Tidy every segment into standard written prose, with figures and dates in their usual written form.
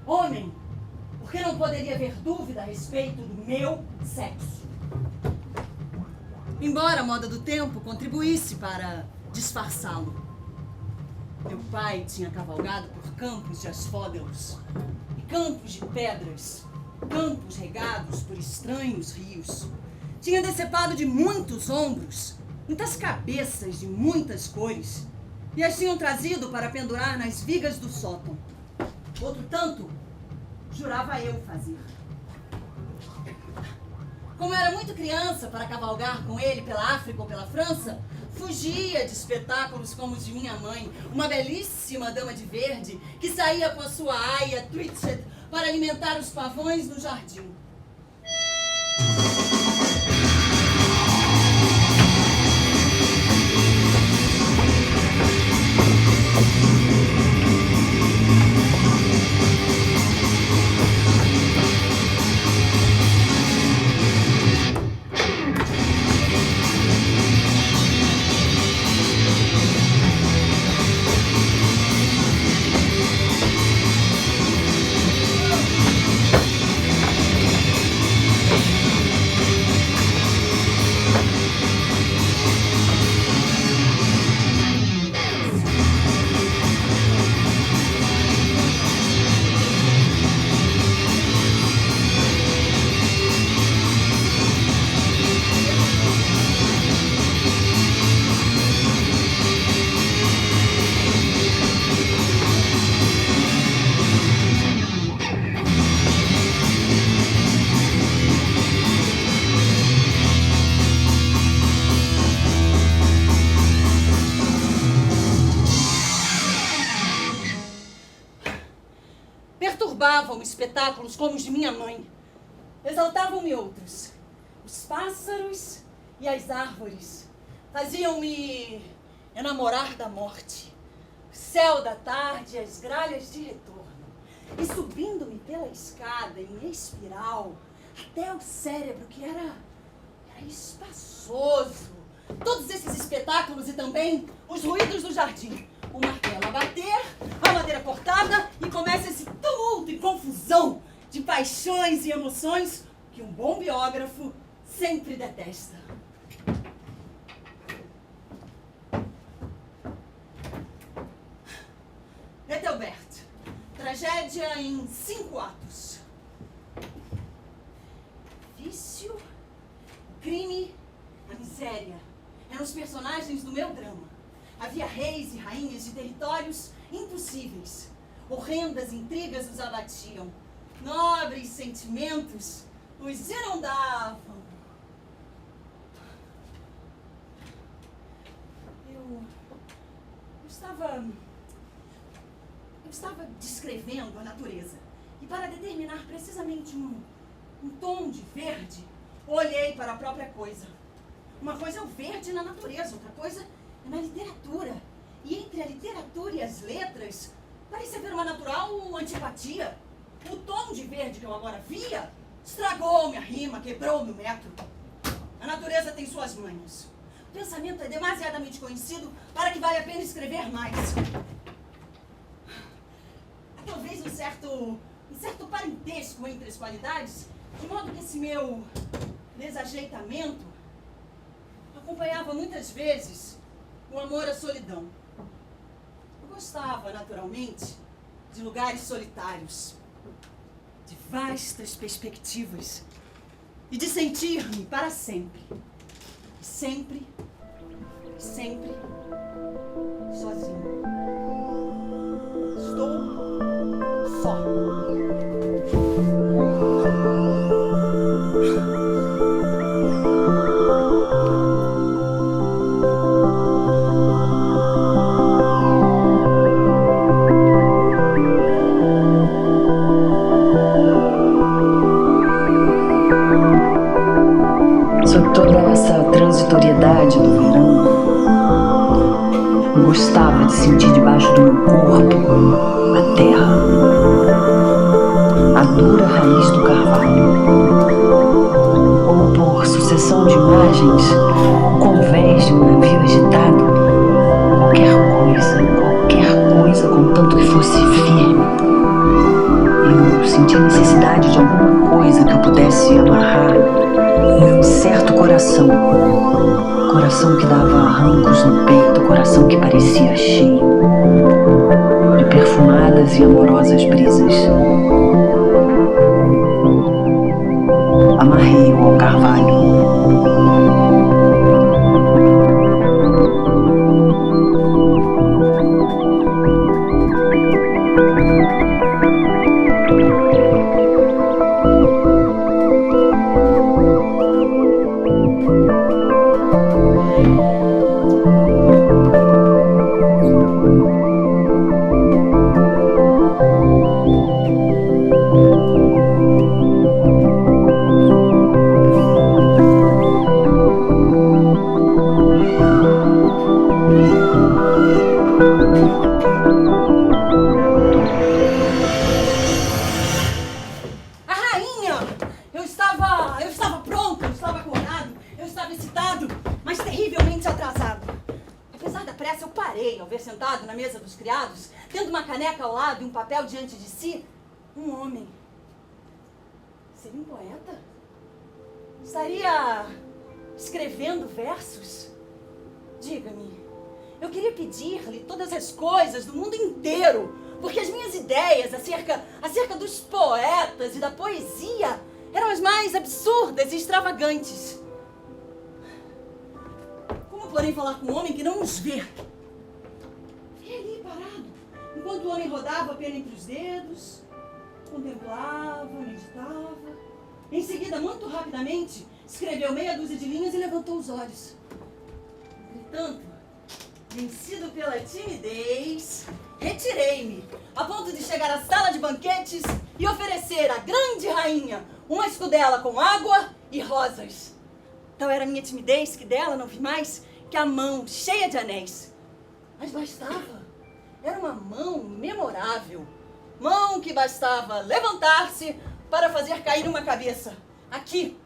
Homem, por que não poderia haver dúvida a respeito do meu sexo? Embora a moda do tempo contribuísse para disfarçá-lo. Meu pai tinha cavalgado por campos de asfódelos e campos de pedras, campos regados por estranhos rios. Tinha decepado de muitos ombros, muitas cabeças de muitas cores, e as tinham trazido para pendurar nas vigas do sótão. Outro tanto, jurava eu fazer. Como eu era muito criança para cavalgar com ele pela África ou pela França, fugia de espetáculos como os de minha mãe, uma belíssima dama de verde que saía com a sua aia Twitchet para alimentar os pavões no jardim. Perturbavam espetáculos como os de minha mãe. Exaltavam-me outros. Os pássaros e as árvores faziam-me enamorar da morte. O céu da tarde e as gralhas de retorno. E subindo-me pela escada em espiral até o cérebro que era espaçoso. Todos esses espetáculos e também os ruídos do jardim. O martelo a bater, a madeira cortada e começa esse tumulto e confusão de paixões e emoções que um bom biógrafo sempre detesta. Ethelbert, tragédia em 5 atos. Vício, crime, a miséria eram os personagens do meu drama. Havia reis e rainhas de territórios impossíveis. Horrendas intrigas os abatiam. Nobres sentimentos os inundavam. Eu estava descrevendo a natureza. E para determinar precisamente um tom de verde, olhei para a própria coisa. Uma coisa é o verde na natureza, outra coisa é na literatura. E entre a literatura e as letras, parecia haver uma natural antipatia. O tom de verde que eu agora via estragou minha rima, quebrou meu método. A natureza tem suas manhas. O pensamento é demasiadamente conhecido para que vale a pena escrever mais. Há talvez um certo parentesco entre as qualidades, de modo que esse meu desajeitamento acompanhava muitas vezes o amor à solidão. Eu gostava, naturalmente, de lugares solitários, de vastas perspectivas e de sentir-me para sempre, sempre, sempre sozinho. Estou só. Toda essa transitoriedade do verão, eu gostava de sentir debaixo do meu corpo a terra, a dura raiz do carvalho, ou por sucessão de imagens, o convés de um navio agitado, qualquer coisa, contanto que fosse firme. Eu senti a necessidade de alguma coisa que eu pudesse amarrar o meu incerto coração. Coração que dava arrancos no peito, coração que parecia cheio de perfumadas e amorosas brisas. Amarrei-o ao carvalho. Sentado na mesa dos criados, tendo uma caneca ao lado e um papel diante de si, um homem. Seria um poeta? Estaria escrevendo versos? Diga-me, eu queria pedir-lhe todas as coisas do mundo inteiro, porque as minhas ideias acerca dos poetas e da poesia eram as mais absurdas e extravagantes. Como, porém, falar com um homem que não nos vê? Ali parado, enquanto o homem rodava a pena entre os dedos, contemplava, meditava. Em seguida, muito rapidamente, escreveu meia dúzia de linhas e levantou os olhos. Entretanto, vencido pela timidez, retirei-me, a ponto de chegar à sala de banquetes e oferecer à grande rainha uma escudela com água e rosas. Tal era a minha timidez que dela não vi mais que a mão cheia de anéis. Mas bastava. Era uma mão memorável. Mão que bastava levantar-se para fazer cair uma cabeça. Aqui,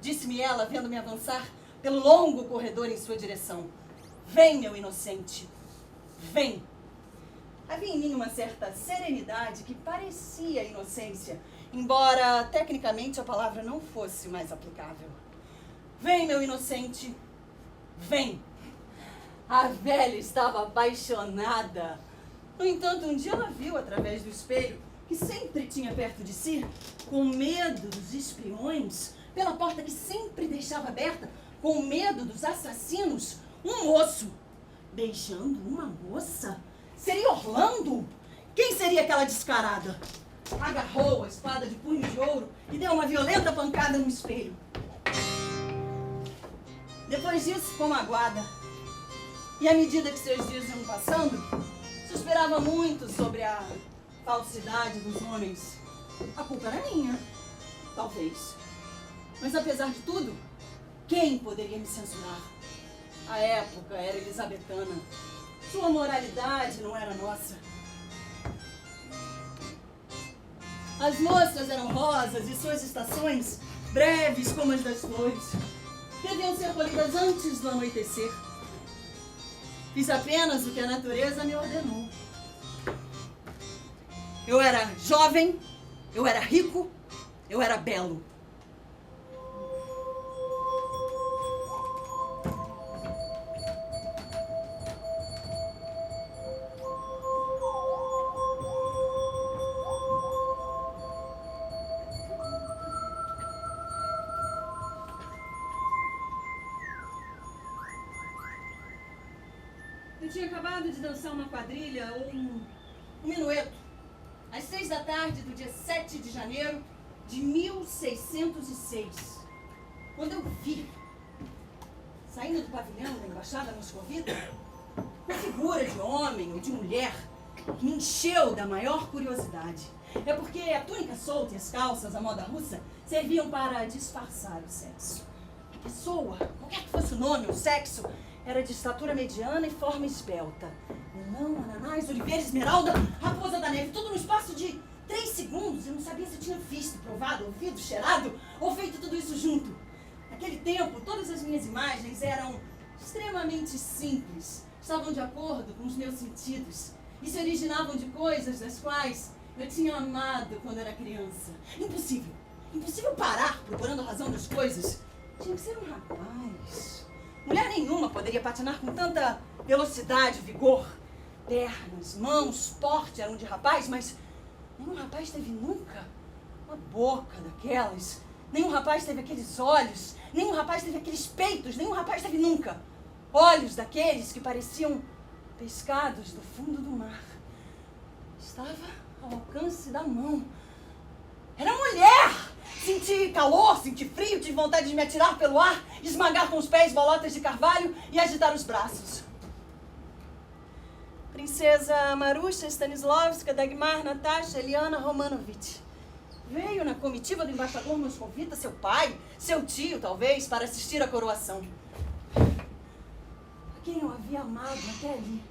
disse-me ela, vendo-me avançar pelo longo corredor em sua direção. Vem, meu inocente. Vem. Havia em mim uma certa serenidade que parecia inocência, embora tecnicamente a palavra não fosse mais aplicável. Vem, meu inocente. Vem. A velha estava apaixonada. No entanto, um dia ela viu através do espelho, que sempre tinha perto de si, com medo dos espiões, pela porta que sempre deixava aberta, com medo dos assassinos, um moço beijando uma moça. Seria Orlando? Quem seria aquela descarada? Agarrou a espada de punho de ouro e deu uma violenta pancada no espelho. Depois disso, ficou magoada. E à medida que seus dias iam passando, suspirava muito sobre a falsidade dos homens. A culpa era minha, talvez. Mas apesar de tudo, quem poderia me censurar? A época era elisabetana. Sua moralidade não era nossa. As moças eram rosas e suas estações breves como as das flores. Deviam ser colhidas antes do anoitecer. Fiz apenas o que a natureza me ordenou. Eu era jovem, eu era rico, eu era belo. Eu tinha acabado de dançar uma quadrilha ou um minueto às 6 da tarde do dia 7 de janeiro de 1606. Quando eu vi, saindo do pavilhão da embaixada moscovita, uma figura de homem ou de mulher que me encheu da maior curiosidade. É porque a túnica solta e as calças, à moda russa, serviam para disfarçar o sexo. A pessoa, qualquer que fosse o nome ou sexo, era de estatura mediana e forma esbelta. Melão, ananás, oliveira, esmeralda, raposa da provado, ouvido, cheirado, ou feito tudo isso junto? Naquele tempo, todas as minhas imagens eram extremamente simples, estavam de acordo com os meus sentidos e se originavam de coisas das quais eu tinha amado quando era criança. Impossível parar procurando a razão das coisas. Tinha que ser um rapaz. Mulher nenhuma poderia patinar com tanta velocidade, vigor. Pernas, mãos, porte eram de rapaz, mas nenhum rapaz teve nunca uma boca daquelas. Nenhum rapaz teve aqueles olhos. Nenhum rapaz teve aqueles peitos. Nenhum rapaz teve nunca olhos daqueles que pareciam pescados do fundo do mar. Estava ao alcance da mão. Era mulher! Senti calor, senti frio, tive vontade de me atirar pelo ar, esmagar com os pés bolotas de carvalho e agitar os braços. Princesa Marusha Stanislavska Dagmar Natasha Eliana Romanovich veio na comitiva do embaixador moscovita, seu pai, seu tio, talvez, para assistir à coroação. A quem eu havia amado até ali.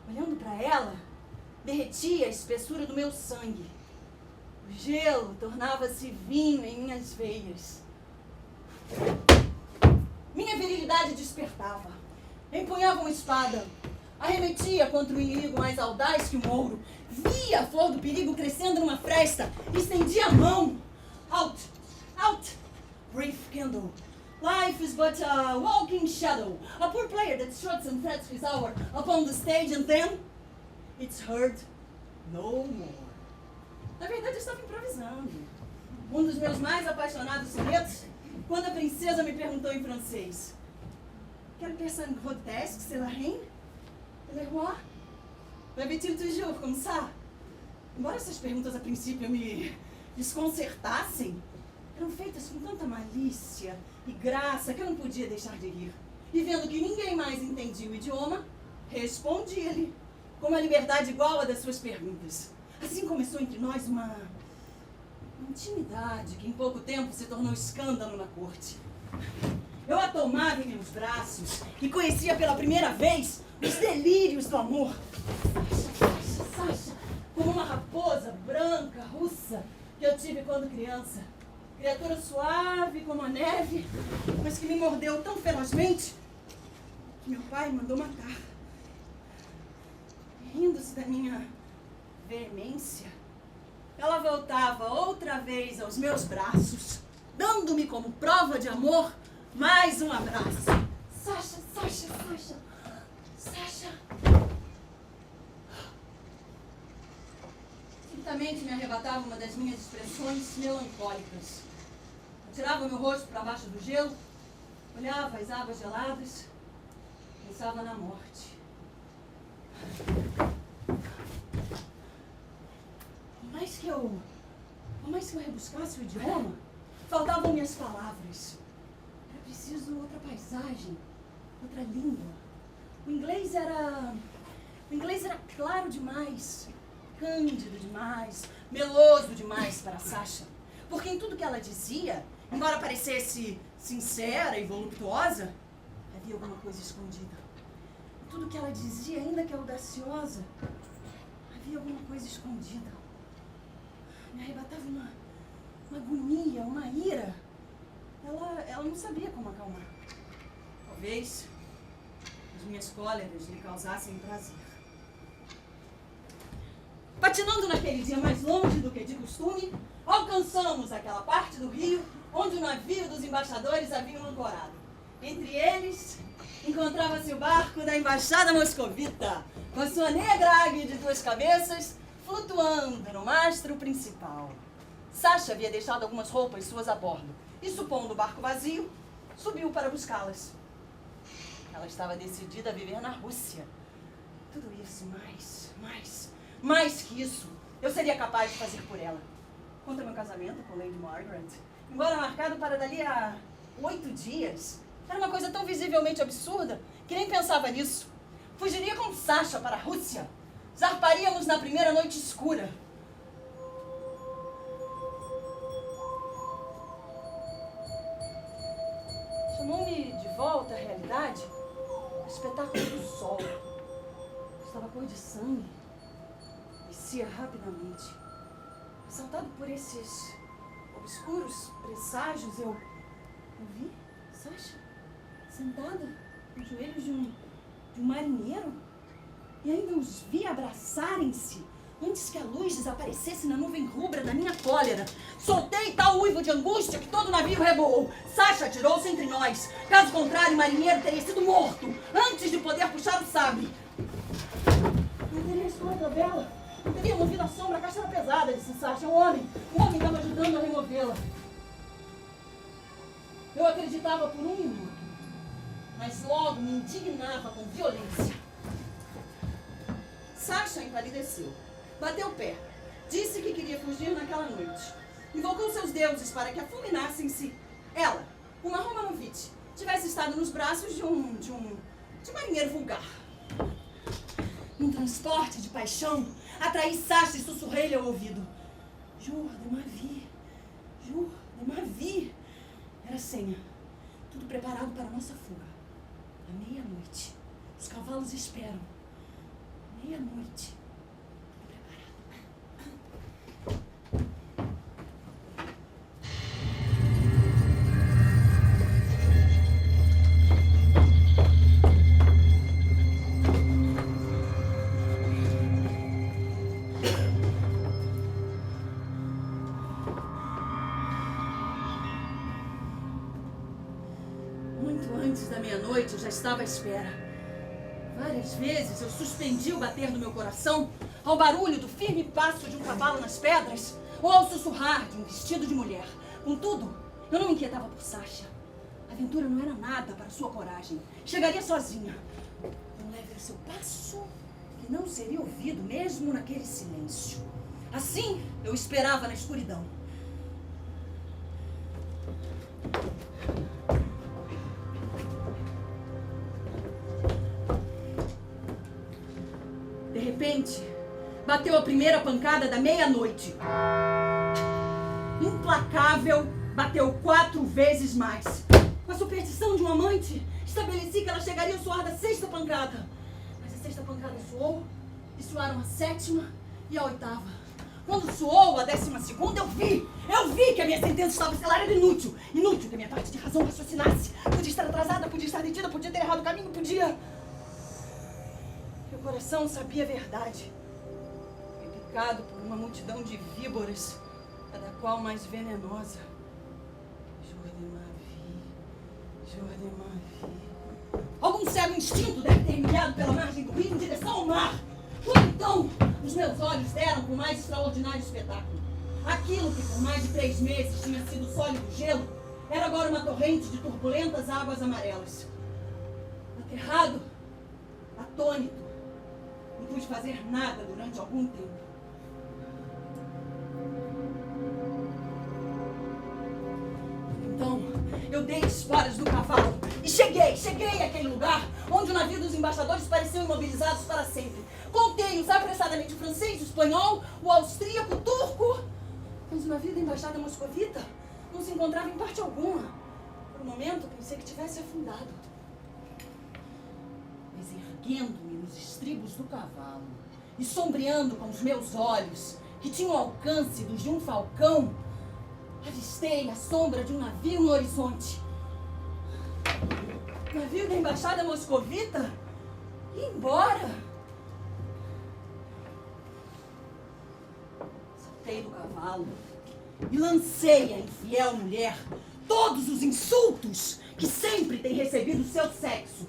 Olhando para ela, derretia a espessura do meu sangue. O gelo tornava-se vinho em minhas veias. Minha virilidade despertava. Empunhava uma espada. Arremetia contra o inimigo mais audaz que um ouro. Via a flor do perigo crescendo numa fresta. Estendia a mão. Out! Out! Brief candle. Life is but a walking shadow. A poor player that struts and threats his hour upon the stage and then it's heard no more. Na verdade, eu estava improvisando. Um dos meus mais apaixonados sonetos, quando a princesa me perguntou em francês: Quelle personne grotesque, c'est la reine? Le roi? L'avait-il toujours comme ça? Embora essas perguntas a princípio me desconcertassem, eram feitas com tanta malícia e graça que eu não podia deixar de rir. E vendo que ninguém mais entendia o idioma, respondi-lhe com uma liberdade igual à das suas perguntas. Assim começou entre nós uma intimidade que em pouco tempo se tornou escândalo na corte. Eu a tomava em meus braços e conhecia pela primeira vez os delírios do amor. Sasha, como uma raposa branca, russa, que eu tive quando criança. Criatura suave como a neve, mas que me mordeu tão ferozmente que meu pai mandou matar. Rindo-se da minha veemência, ela voltava outra vez aos meus braços, dando-me como prova de amor mais um abraço. Sasha, Sasha, Sasha, Sasha. Subitamente me arrebatava uma das minhas expressões melancólicas. Tirava meu rosto para baixo do gelo, olhava as águas geladas, pensava na morte. Por mais que eu rebuscasse o idioma, faltavam-me as palavras. Era preciso outra paisagem, outra língua. O inglês era claro demais, cândido demais, meloso demais para Sasha. Porque em tudo que ela dizia, embora parecesse sincera e voluptuosa, havia alguma coisa escondida. Em tudo que ela dizia, ainda que audaciosa, havia alguma coisa escondida. Me arrebatava uma agonia, uma ira. Ela não sabia como acalmar. Talvez as minhas cóleras lhe causassem prazer. Patinando naquele dia mais longe do que de costume, alcançamos aquela parte do rio onde o navio dos embaixadores haviam ancorado. Entre eles, encontrava-se o barco da embaixada moscovita, com a sua negra águia de 2 cabeças, flutuando no mastro principal. Sasha havia deixado algumas roupas suas a bordo e, supondo o barco vazio, subiu para buscá-las. Ela estava decidida a viver na Rússia. Tudo isso, mais que isso, eu seria capaz de fazer por ela. Quanto ao meu casamento com Lady Margaret, embora marcado para dali a 8 dias, era uma coisa tão visivelmente absurda que nem pensava nisso. Fugiria com Sasha para a Rússia. Zarparíamos na primeira noite escura. Chamou-me de volta à realidade o espetáculo do sol. Estava cor de sangue. Descia rapidamente, assaltado por esses obscuros presságios, eu vi Sasha sentada nos joelhos de um marinheiro e ainda os vi abraçarem-se antes que a luz desaparecesse na nuvem rubra da minha cólera. Soltei tal uivo de angústia que todo o navio reboou. Sasha atirou-se entre nós. Caso contrário, o marinheiro teria sido morto antes de poder puxar o sabre. Não teria explodido a vela. Não teria movido a sombra. A caixa era pesada, disse Sasha. O homem estava ajudando a removê-la. Eu acreditava por um minuto, mas logo me indignava com violência. Sasha empalideceu. Bateu o pé. Disse que queria fugir naquela noite. Invocou seus deuses para que afulminassem se ela, uma Romanovitch, tivesse estado nos braços de um marinheiro vulgar. Num transporte de paixão, atraí Sasha e sussurrei-lhe ao ouvido. Jour de ma vie. Jour de ma vie. Era a senha. Tudo preparado para a nossa fuga. À meia-noite. Os cavalos esperam. Meia-noite. Muito antes da meia-noite eu já estava à espera. Várias vezes eu suspendi o bater do meu coração ao barulho do firme passo de um cavalo nas pedras ou ao sussurrar de um vestido de mulher. Contudo, eu não me inquietava por Sasha. A aventura não era nada para sua coragem. Chegaria sozinha. Um leve seu passo que não seria ouvido mesmo naquele silêncio. Assim, eu esperava na escuridão. De repente, bateu a primeira pancada da meia-noite. Implacável, bateu 4 vezes mais. Com a superstição de um amante, estabeleci que ela chegaria ao soar da 6ª pancada. Mas a 6ª pancada soou, e soaram a 7ª e a 8ª. Quando soou a 12ª, eu vi que a minha sentença estava selada e inútil. Inútil que a minha parte de razão raciocinasse. Podia estar atrasada, podia estar detida, podia ter errado o caminho, podia... Meu coração sabia a verdade. Foi picado por uma multidão de víboras, cada qual mais venenosa. Jour de ma vie, jour de ma vie. Algum cego instinto deve ter milhado pela margem do rio em direção ao mar. Ou então, os meus olhos deram com o mais extraordinário espetáculo. Aquilo que por mais de 3 meses tinha sido sólido gelo, era agora uma torrente de turbulentas águas amarelas. Aterrado, atônito, não pude fazer nada durante algum tempo. Então, eu dei esporas do cavalo e cheguei àquele lugar onde o navio dos embaixadores pareciam imobilizados para sempre. Contei-os apressadamente o francês, o espanhol, o austríaco, o turco. Mas o navio da embaixada moscovita não se encontrava em parte alguma. Por um momento, pensei que tivesse afundado. Mas erguendo-me nos estribos do cavalo e sombreando com os meus olhos, que tinham o alcance dos de um falcão, avistei a sombra de um navio no horizonte. O navio da embaixada moscovita ia embora. Saltei do cavalo e lancei à infiel mulher todos os insultos que sempre tem recebido seu sexo.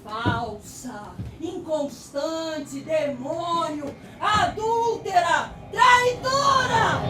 Falsa, inconstante, demônio, adúltera, traidora!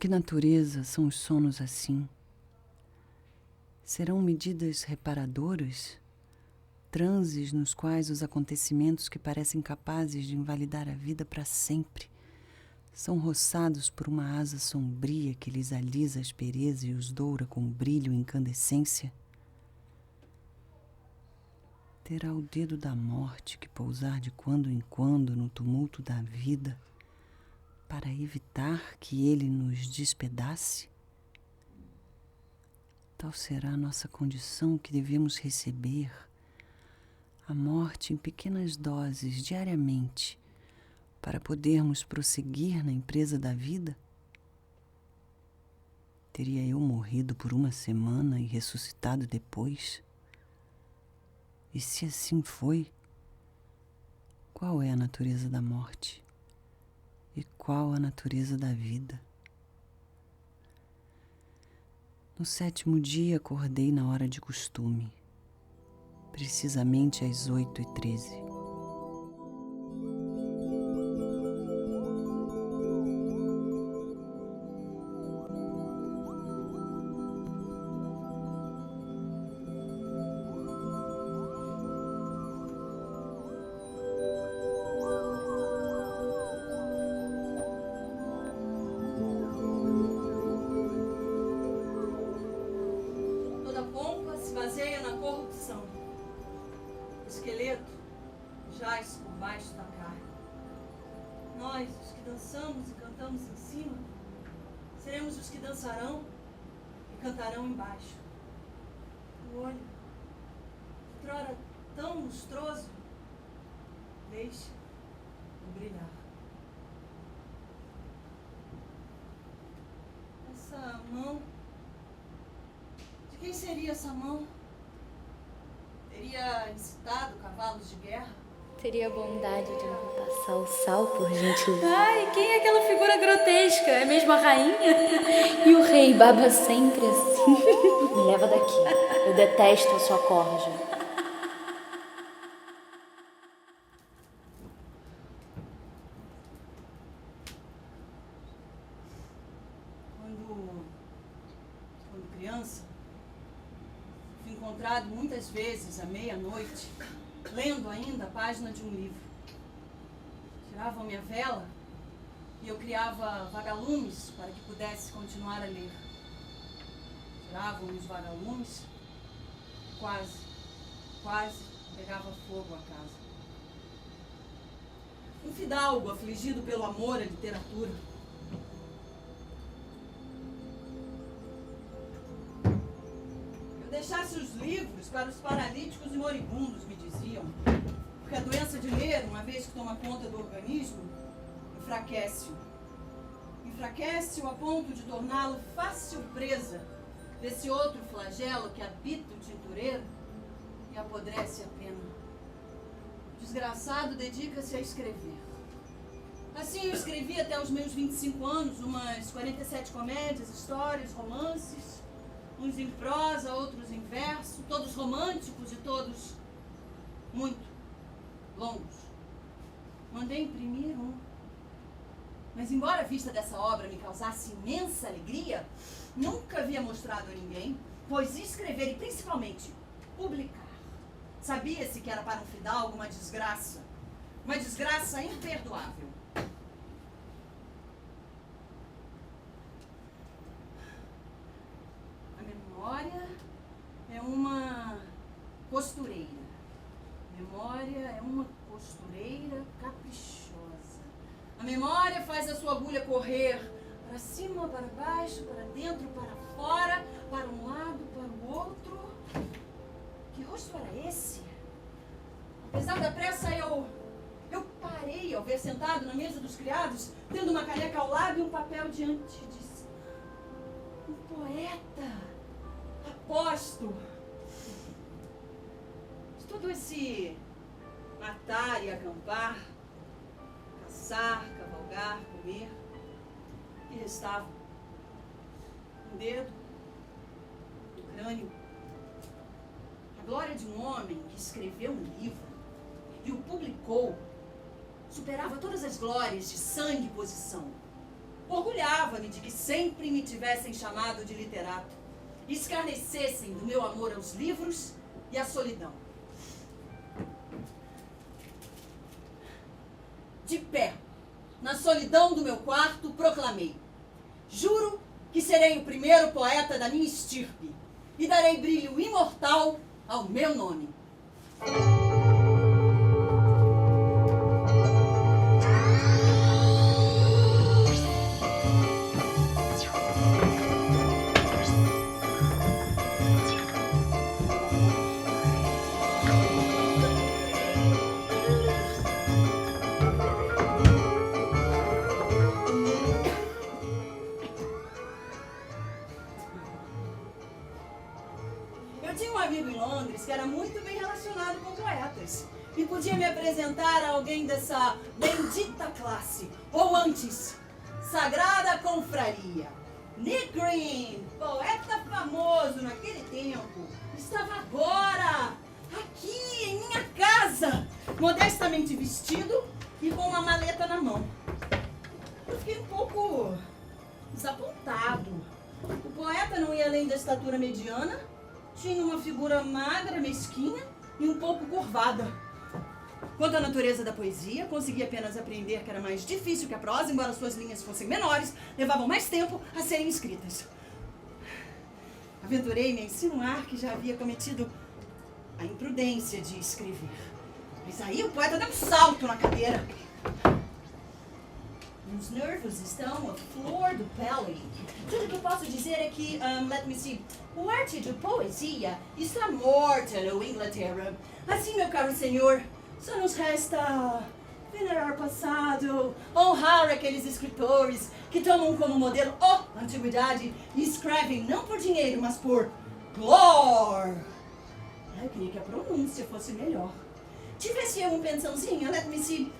que natureza são os sonos assim? Serão medidas reparadoras? Transes nos quais os acontecimentos que parecem capazes de invalidar a vida para sempre são roçados por uma asa sombria que lhes alisa a aspereza e os doura com brilho e incandescência? Terá o dedo da morte que pousar de quando em quando no tumulto da vida para evitar que ele nos despedace? Tal será a nossa condição que devemos receber a morte em pequenas doses diariamente para podermos prosseguir na empresa da vida? Teria eu morrido por uma semana e ressuscitado depois? E se assim foi, qual é a natureza da morte? E qual a natureza da vida? No 7º dia acordei na hora de costume, precisamente às 8h13. Jaz por baixo da carne. Nós, os que dançamos e cantamos em cima, seremos os que dançarão e cantarão embaixo. O olho, outrora tão lustroso, deixa-o brilhar. Essa mão, de quem seria essa mão? Teria incitado cavalos de guerra? Teria a bondade de não passar o sal, por gentileza. Ai, quem é aquela figura grotesca? É mesmo a rainha? E o rei baba sempre assim. Me leva daqui. Eu detesto a sua corja. Quando criança, fui encontrado muitas vezes à meia-noite, lendo ainda a página de um livro. Tiravam minha vela e eu criava vagalumes para que pudesse continuar a ler. Tiravam os vagalumes e quase pegava fogo a casa. Um fidalgo afligido pelo amor à literatura. Eu deixasse os livros para os paralíticos e moribundos, me diziam, porque a doença de ler, uma vez que toma conta do organismo, enfraquece-o. Enfraquece-o a ponto de torná-lo fácil presa desse outro flagelo que habita o tintureiro e apodrece a pena. O desgraçado dedica-se a escrever. Assim eu escrevi até os meus 25 anos, umas 47 comédias, histórias, romances, uns em prosa, outros em verso, todos românticos e todos muito longos. Mandei imprimir um. Mas embora a vista dessa obra me causasse imensa alegria, nunca havia mostrado a ninguém, pois escrever e principalmente publicar, sabia-se que era para um fidalgo uma desgraça imperdoável. A memória é uma costureira. A memória é uma costureira caprichosa. A memória faz a sua agulha correr para cima, para baixo, para dentro, para fora, para um lado, para o outro. Que rosto era esse? Apesar da pressa, eu parei ao ver sentado na mesa dos criados, tendo uma caneca ao lado e um papel diante de si. Um poeta. Aposto. De todo esse matar e acampar, caçar, cavalgar, comer, que restava um dedo, um crânio. A glória de um homem que escreveu um livro e o publicou superava todas as glórias de sangue e posição. Orgulhava-me de que sempre me tivessem chamado de literato e escarnecessem do meu amor aos livros e à solidão. De pé, na solidão do meu quarto, proclamei: juro que serei o primeiro poeta da minha estirpe e darei brilho imortal ao meu nome. Eu tinha um amigo em Londres que era muito bem relacionado com poetas e podia me apresentar a alguém dessa bendita classe, ou antes, sagrada confraria. Nick Green, poeta famoso naquele tempo, estava agora aqui em minha casa, modestamente vestido e com uma maleta na mão. Eu fiquei um pouco desapontado. O poeta não ia além da estatura mediana, tinha uma figura magra, mesquinha e um pouco curvada. Quanto à natureza da poesia, consegui apenas aprender que era mais difícil que a prosa, embora suas linhas fossem menores, levavam mais tempo a serem escritas. Aventurei-me a insinuar que já havia cometido a imprudência de escrever. Mas aí o poeta deu um salto na cadeira. Os nervos estão a flor do pele. Tudo que eu posso dizer é que, let me see, o arte de poesia está morta na Inglaterra. Assim, meu caro senhor, só nos resta venerar o passado, honrar aqueles escritores que tomam como modelo a antiguidade e escrevem não por dinheiro, mas por glória. Eu queria que a pronúncia fosse melhor. Tivesse eu uma pensãozinha, let me see,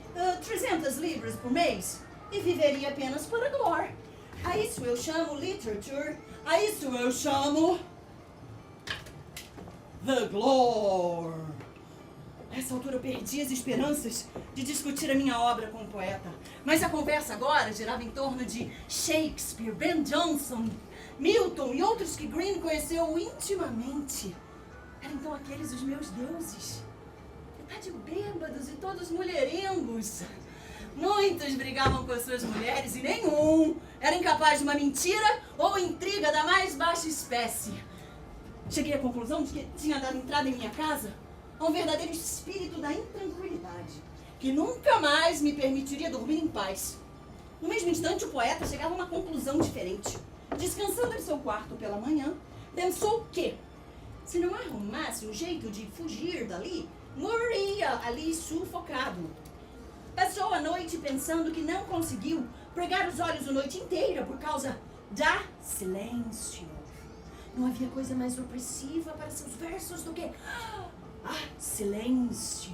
300 libras por mês, e viveria apenas por glória. A isso eu chamo literature, a isso eu chamo the glory. Nessa altura eu perdi as esperanças de discutir a minha obra com o poeta. Mas a conversa agora girava em torno de Shakespeare, Ben Jonson, Milton e outros que Green conheceu intimamente. Eram então aqueles os meus deuses. Metade bêbados e todos mulherengos. Muitos brigavam com as suas mulheres e nenhum era incapaz de uma mentira ou intriga da mais baixa espécie. Cheguei à conclusão de que tinha dado entrada em minha casa a um verdadeiro espírito da intranquilidade, que nunca mais me permitiria dormir em paz. No mesmo instante, o poeta chegava a uma conclusão diferente. Descansando em seu quarto pela manhã, pensou que, se não arrumasse um jeito de fugir dali, morreria ali sufocado. Passou a noite pensando que não conseguiu pregar os olhos a noite inteira por causa da silêncio. Não havia coisa mais opressiva para seus versos do que silêncio.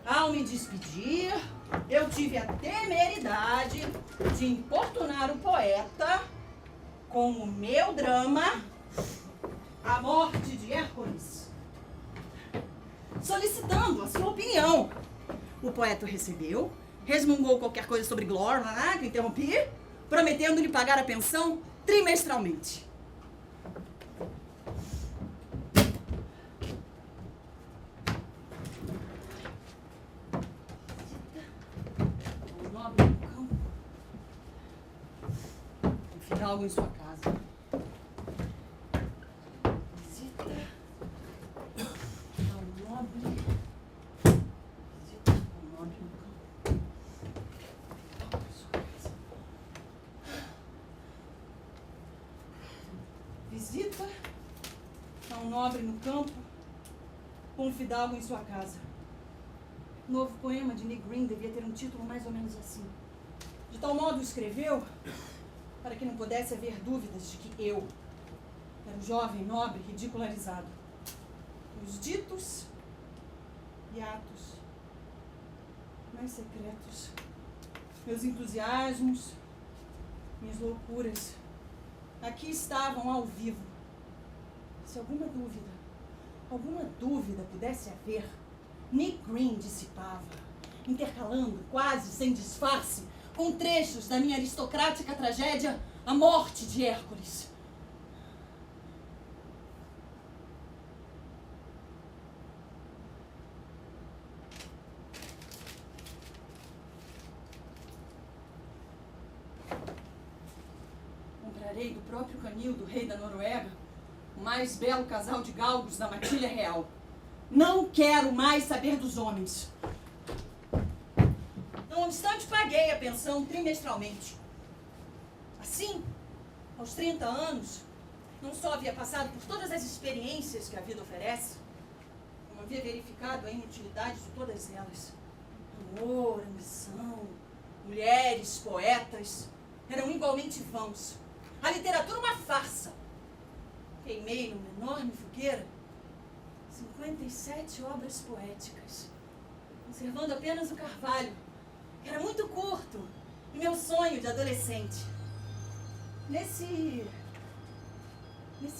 Ao me despedir, eu tive a temeridade de importunar o poeta com o meu drama A Morte de Hércules, solicitando a sua opinião. O poeta recebeu, resmungou qualquer coisa sobre glória, que eu interrompi, prometendo-lhe pagar a pensão trimestralmente. Um nobre no campo, um fidalgo em sua casa. Visita ao nobre. Visita a um nobre no campo com um fidalgo em sua casa. O novo poema de Nick Green devia ter um título mais ou menos assim. De tal modo escreveu para que não pudesse haver dúvidas de que eu era um jovem nobre ridicularizado. Os ditos e atos mais secretos, meus entusiasmos, minhas loucuras, aqui estavam ao vivo. Se alguma dúvida pudesse haver, Nick Green dissipava, intercalando, quase sem disfarce, com trechos da minha aristocrática tragédia A Morte de Hércules. Comprarei do próprio Canildo, rei da Noruega, o mais belo casal de galgos da matilha real. Não quero mais saber dos homens. Não obstante, paguei a pensão trimestralmente. Assim, aos 30 anos, não só havia passado por todas as experiências que a vida oferece, como havia verificado a inutilidade de todas elas. Amor, ambição, mulheres, poetas, eram igualmente vãos. A literatura uma farsa. Queimei numa enorme fogueira 57 obras poéticas, conservando apenas o carvalho, que era muito curto, e meu sonho de adolescente. Nesse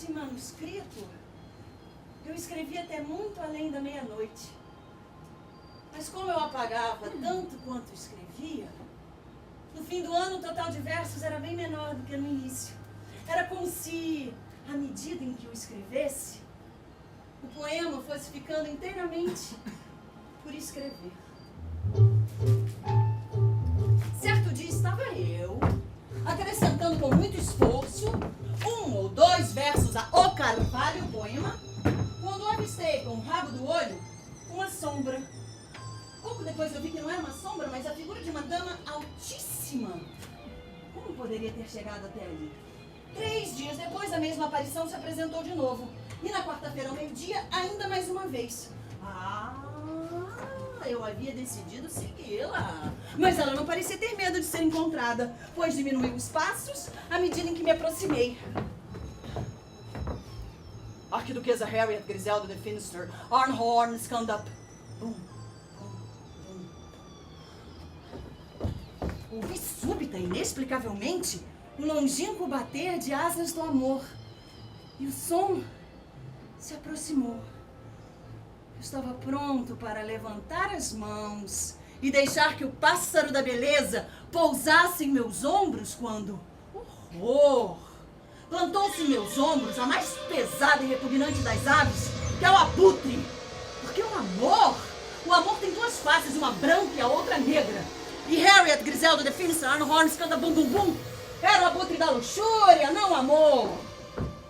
manuscrito, eu escrevi até muito além da meia-noite. Mas como eu apagava tanto quanto escrevia, no fim do ano o total de versos era bem menor do que no início. Era como se, à medida em que eu escrevesse, o poema fosse ficando inteiramente por escrever. Certo dia estava eu, acrescentando com muito esforço 1 ou 2 versos a O Carvalho, poema, quando avistei com o rabo do olho uma sombra. Pouco depois eu vi que não era uma sombra, mas a figura de uma dama altíssima. Como poderia ter chegado até ali? 3 dias depois, a mesma aparição se apresentou de novo. E na quarta-feira, ao meio-dia, ainda mais uma vez. Eu havia decidido segui-la. Mas ela não parecia ter medo de ser encontrada, pois diminuiu os passos à medida em que me aproximei. Arquiduquesa Harriet Griselda de Finster, Arnhorn, Scandup. Bum, bum, bum. Ouvi súbita e inexplicavelmente um longínquo bater de asas do amor. E o som se aproximou. Eu estava pronto para levantar as mãos e deixar que o pássaro da beleza pousasse em meus ombros quando, horror, plantou-se em meus ombros a mais pesada e repugnante das aves, que é o abutre. Porque o amor tem 2 faces, uma branca e a outra negra. E Harriet Griselda de Finster, Arnhorn, Scandup, bum, bum, bum, era o abutre da luxúria, não o amor.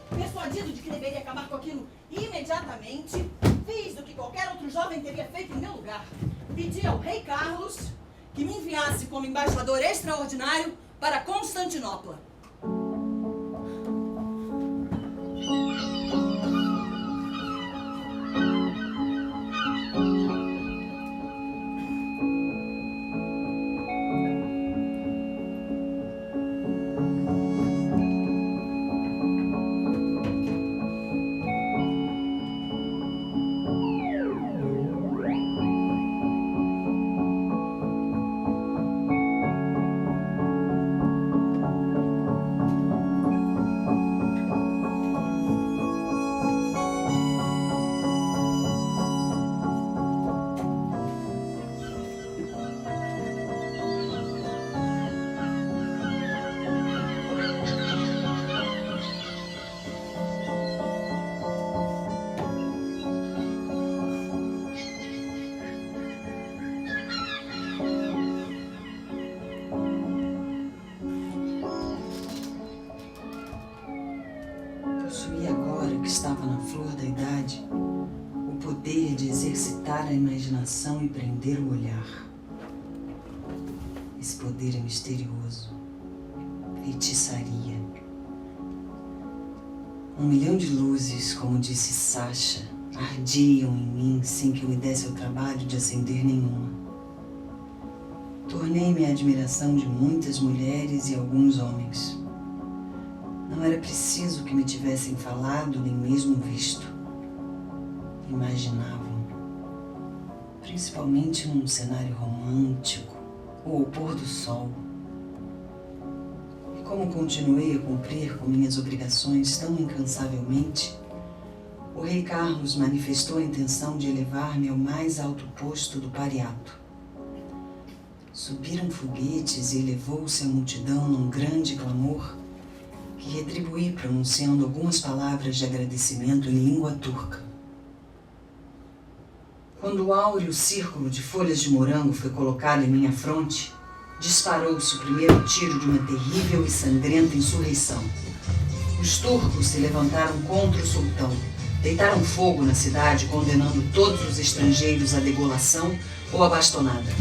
Persuadido de que deveria acabar com aquilo imediatamente, fiz do que qualquer outro jovem teria feito em meu lugar. Pedi ao rei Carlos que me enviasse como embaixador extraordinário para Constantinopla. Possuía agora que estava na flor da idade o poder de exercitar a imaginação e prender o olhar. Esse poder é misterioso. Feitiçaria. 1 milhão de luzes, como disse Sasha, ardiam em mim sem que eu me desse o trabalho de acender nenhuma. Tornei-me a admiração de muitas mulheres e alguns homens. Não era preciso que me tivessem falado, nem mesmo visto. Imaginavam, principalmente num cenário romântico ou ao pôr do sol. E como continuei a cumprir com minhas obrigações tão incansavelmente, o rei Carlos manifestou a intenção de elevar-me ao mais alto posto do Pariato. Subiram foguetes e elevou-se a multidão num grande clamor que retribuí pronunciando algumas palavras de agradecimento em língua turca. Quando o áureo círculo de folhas de morango foi colocado em minha fronte, disparou-se o primeiro tiro de uma terrível e sangrenta insurreição. Os turcos se levantaram contra o sultão, deitaram fogo na cidade, condenando todos os estrangeiros à degolação ou à bastonada.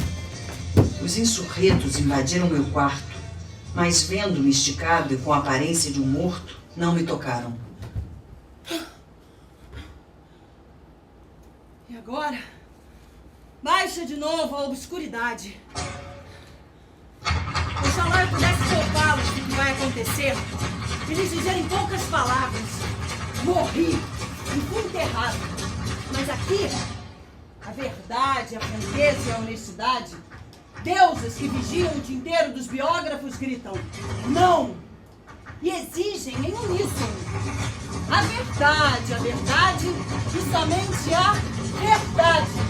Os insurretos invadiram meu quarto, mas vendo-me esticado e com a aparência de um morto, não me tocaram. E agora, baixa de novo a obscuridade. Oxalá eu pudesse poupá-los do que vai acontecer e lhes dizer em poucas palavras: morri e fui enterrado. Mas aqui, a verdade, a franqueza e a honestidade, deusas que vigiam o dia inteiro dos biógrafos gritam não! E exigem em uníssono a verdade e somente a verdade.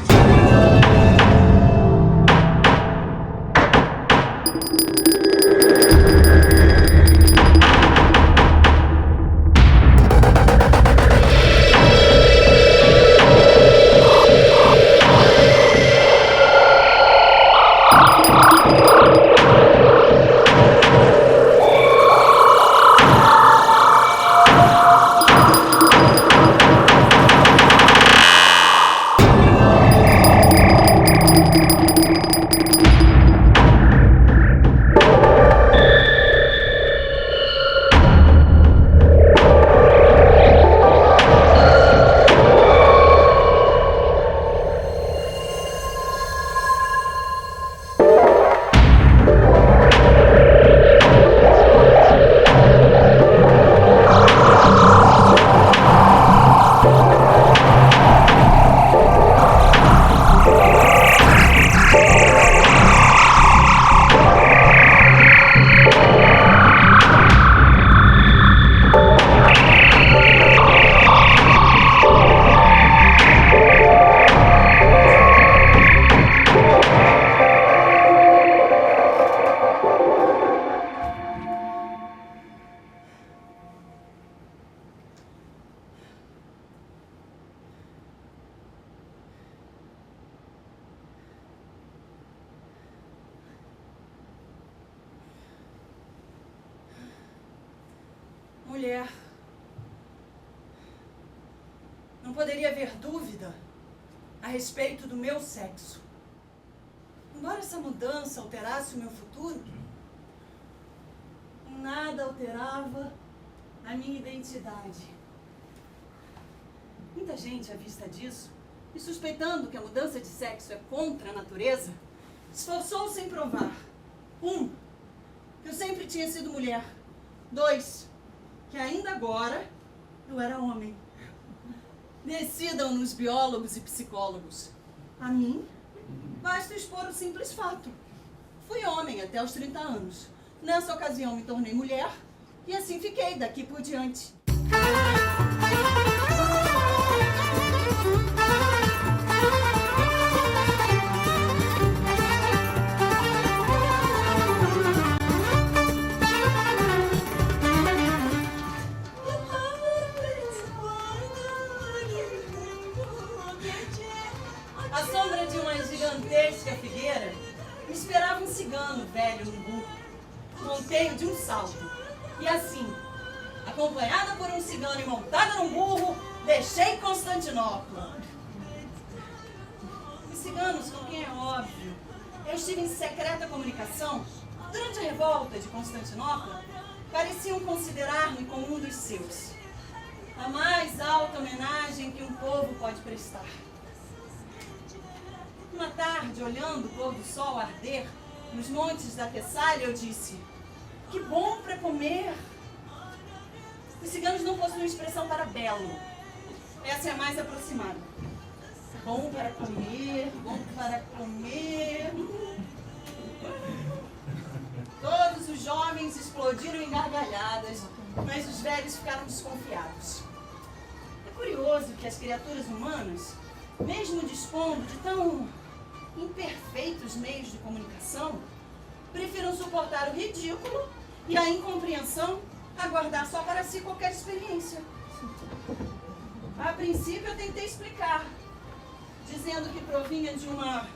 Mulher, não poderia haver dúvida a respeito do meu sexo. Embora essa mudança alterasse o meu futuro, nada alterava a minha identidade. Muita gente, à vista disso, e suspeitando que a mudança de sexo é contra a natureza, esforçou-se em provar: 1, que eu sempre tinha sido mulher. 2, que ainda agora eu era homem. Decidam-nos biólogos e psicólogos. A mim, basta expor o simples fato. Fui homem até os 30 anos. Nessa ocasião me tornei mulher e assim fiquei daqui por diante. À sombra de uma gigantesca figueira, me esperava um cigano velho num burro, monteio de um salto. E assim, acompanhada por um cigano e montada num burro, deixei Constantinopla. Os ciganos, com quem é óbvio, eu estive em secreta comunicação, durante a revolta de Constantinopla, pareciam considerar-me como um dos seus. A mais alta homenagem que um povo pode prestar. Uma tarde, olhando o pôr do sol arder nos montes da Tessália, eu disse: que bom para comer. Os ciganos não possuem expressão para belo. Essa é a mais aproximada. Bom para comer, bom para comer. Todos os jovens explodiram em gargalhadas, mas os velhos ficaram desconfiados. É curioso que as criaturas humanas, mesmo dispondo de tão imperfeitos meios de comunicação prefiram suportar o ridículo e a incompreensão a guardar só para si qualquer experiência. A princípio eu tentei explicar, dizendo que provinha de uma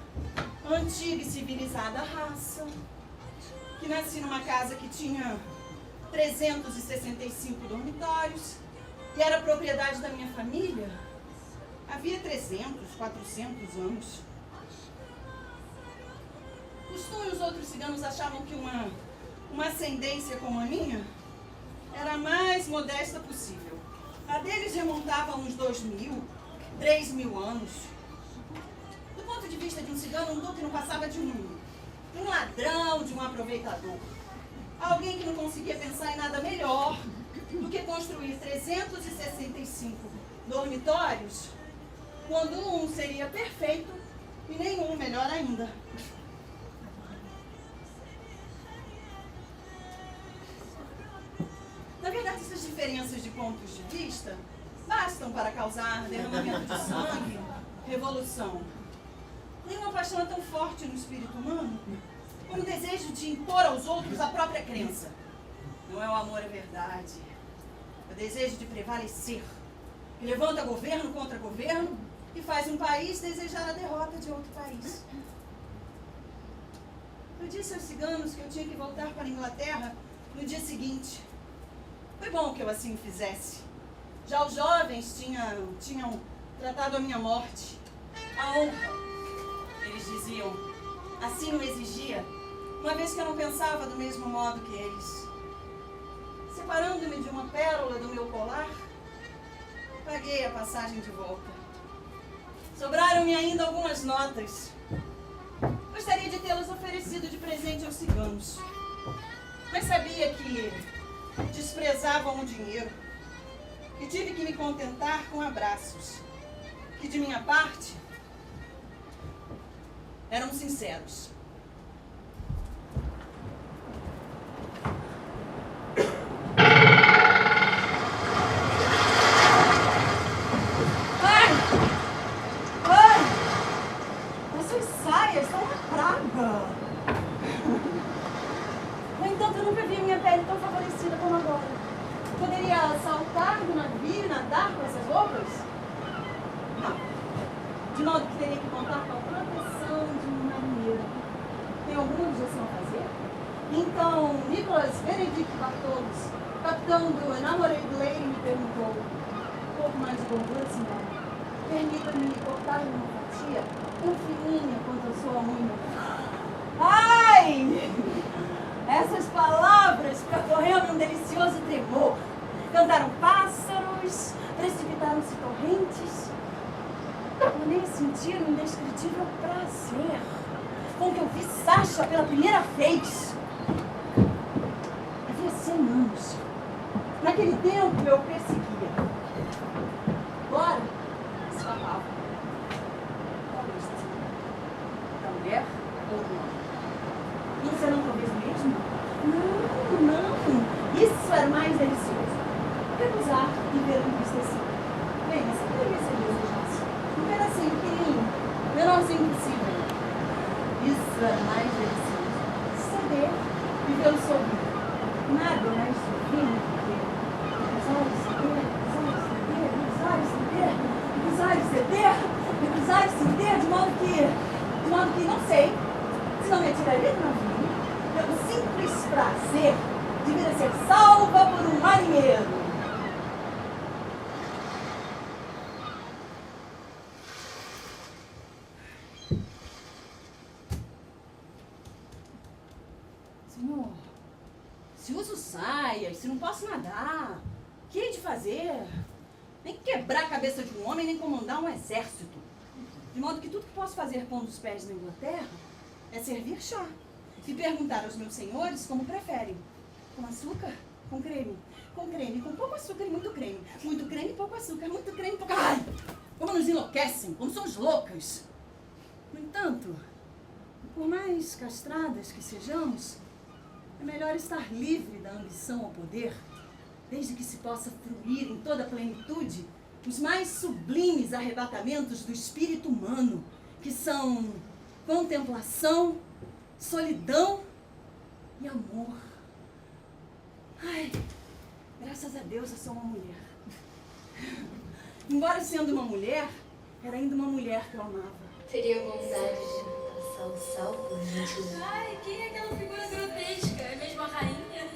antiga e civilizada raça, que nasci numa casa que tinha 365 dormitórios e era propriedade da minha família havia 300, 400 anos. Os Tu e os outros ciganos achavam que uma ascendência como a minha era a mais modesta possível. A deles remontava a uns 2.000, 3.000 anos. Do ponto de vista de um cigano, um duque não passava de um ladrão, de um aproveitador. Alguém que não conseguia pensar em nada melhor do que construir 365 dormitórios, quando um seria perfeito e nenhum melhor ainda. Na verdade, essas diferenças de pontos de vista bastam para causar derramamento de sangue, revolução. Nenhuma paixão é tão forte no espírito humano como o desejo de impor aos outros a própria crença. Não é o amor à verdade, é o desejo de prevalecer, que levanta governo contra governo e faz um país desejar a derrota de outro país. Eu disse aos ciganos que eu tinha que voltar para a Inglaterra no dia seguinte. Foi bom que eu assim fizesse. Já os jovens tinham tratado a minha morte. A honra, eles diziam, assim o exigia, uma vez que eu não pensava do mesmo modo que eles. Separando-me de uma pérola do meu colar, paguei a passagem de volta. Sobraram-me ainda algumas notas. Gostaria de tê-las oferecido de presente aos ciganos, mas sabia que desprezavam o dinheiro e tive que me contentar com abraços, que de minha parte eram sinceros. Permita-me cortar uma fatia tão fininha quanto a sua unha. Ai! Essas palavras percorreram um delicioso tremor. Cantaram pássaros, precipitaram-se torrentes. Eu nem sentir um indescritível prazer com que eu vi Sasha pela primeira vez. Havia 100 anos. Naquele tempo eu perseguia. Agora, escapava. Da mulher ou do homem? Isso era talvez mesmo? Não. Isso era mais delicioso. Recusar e ver o entristecido. Bem, essa poderia ser desejasse. Um pedacinho pequenininho, menorzinho possível. Isso era mais delicioso. Ceder e vê-lo sorrir. Nada mais divino do que os olhos ceder, recusar e ceder, de modo que não sei, se não me atiraria do navio, pelo simples prazer de vir a ser salva por um marinheiro. Senhor, se uso saias, se não posso nadar, o que hei de fazer? Nem quebrar a cabeça de um homem, nem comandar um exército. De modo que tudo que posso fazer pondo os pés na Inglaterra é servir chá e perguntar aos meus senhores como preferem. Com açúcar? Com creme? Com creme, com pouco açúcar e muito creme. Muito creme e pouco açúcar, muito creme e pouco... Ai! Como nos enlouquecem, como somos loucas. No entanto, por mais castradas que sejamos, é melhor estar livre da ambição ao poder, desde que se possa fruir em toda a plenitude os mais sublimes arrebatamentos do espírito humano, que são contemplação, solidão e amor. Ai, graças a Deus eu sou uma mulher. Embora sendo uma mulher, era ainda uma mulher que eu amava. Teria vontade de passar o sal por gentileza. Ai, quem é aquela figura grotesca? É mesmo a rainha?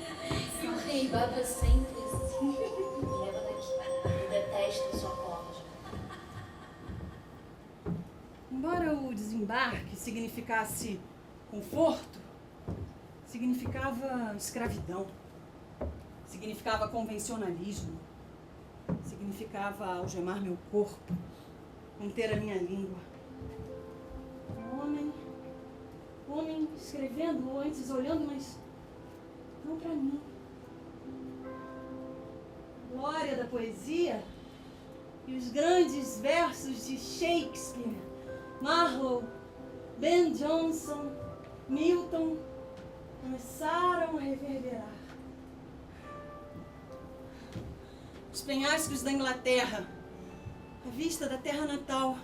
E o rei baba sempre assim. Me leva daqui. Eu detesto a sua corja. Embora o desembarque significasse conforto, significava escravidão, significava convencionalismo, significava algemar meu corpo, conter a minha língua. Homem escrevendo, ou antes olhando, mas não para mim. Glória da poesia e os grandes versos de Shakespeare, Marlowe, Ben Jonson, Milton começaram a reverberar. Os penhascos da Inglaterra, a vista da terra natal,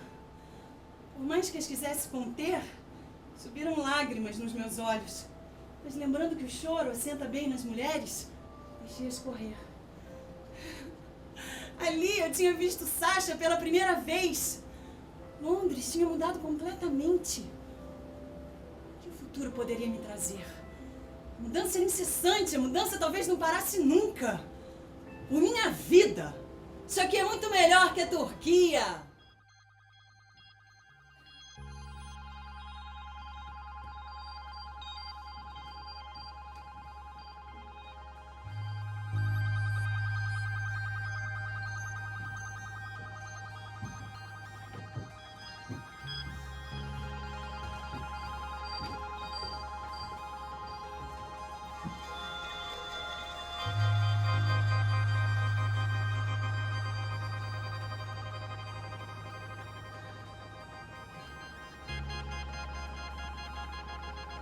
por mais que as quisesse conter, subiram lágrimas nos meus olhos, mas lembrando que o choro assenta bem nas mulheres, deixei escorrer. Ali eu tinha visto Sasha pela primeira vez. Londres tinha mudado completamente. O que o futuro poderia me trazer? A mudança era incessante, a mudança talvez não parasse nunca. Por minha vida, isso aqui é muito melhor que a Turquia.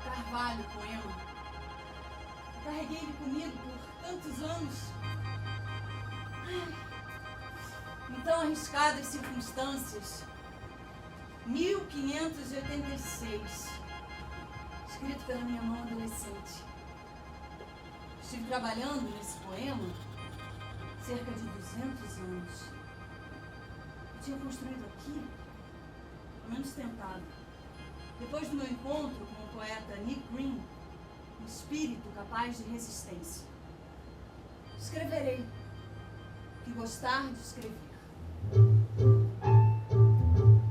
Carvalho, poema. Eu carreguei ele comigo por tantos anos. Em tão arriscadas circunstâncias. 1586. Escrito pela minha mão adolescente. Estive trabalhando nesse poema cerca de 200 anos. Eu tinha construído aqui, pelo menos tentado. Depois do meu encontro com o poeta Nick Green, um espírito capaz de resistência. Escreverei o que gostar de escrever.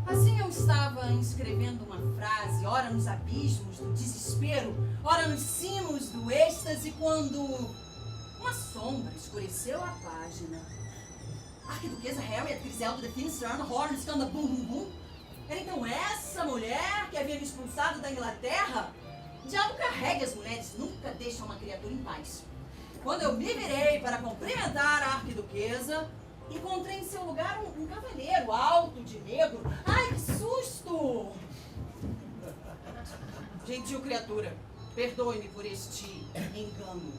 Assim eu estava escrevendo uma frase, ora nos abismos do desespero, ora nos cimos do êxtase, quando uma sombra escureceu a página. Arquiduquesa Harriet Griselda de Finstern, Horn, Scanda, Bum Bum Bum. Era então essa mulher que havia me expulsado da Inglaterra? O diabo carrega as mulheres, nunca deixa uma criatura em paz. Quando eu me virei para cumprimentar a arquiduquesa, encontrei em seu lugar um cavalheiro alto de negro. Ai, que susto! Gentil criatura, perdoe-me por este engano.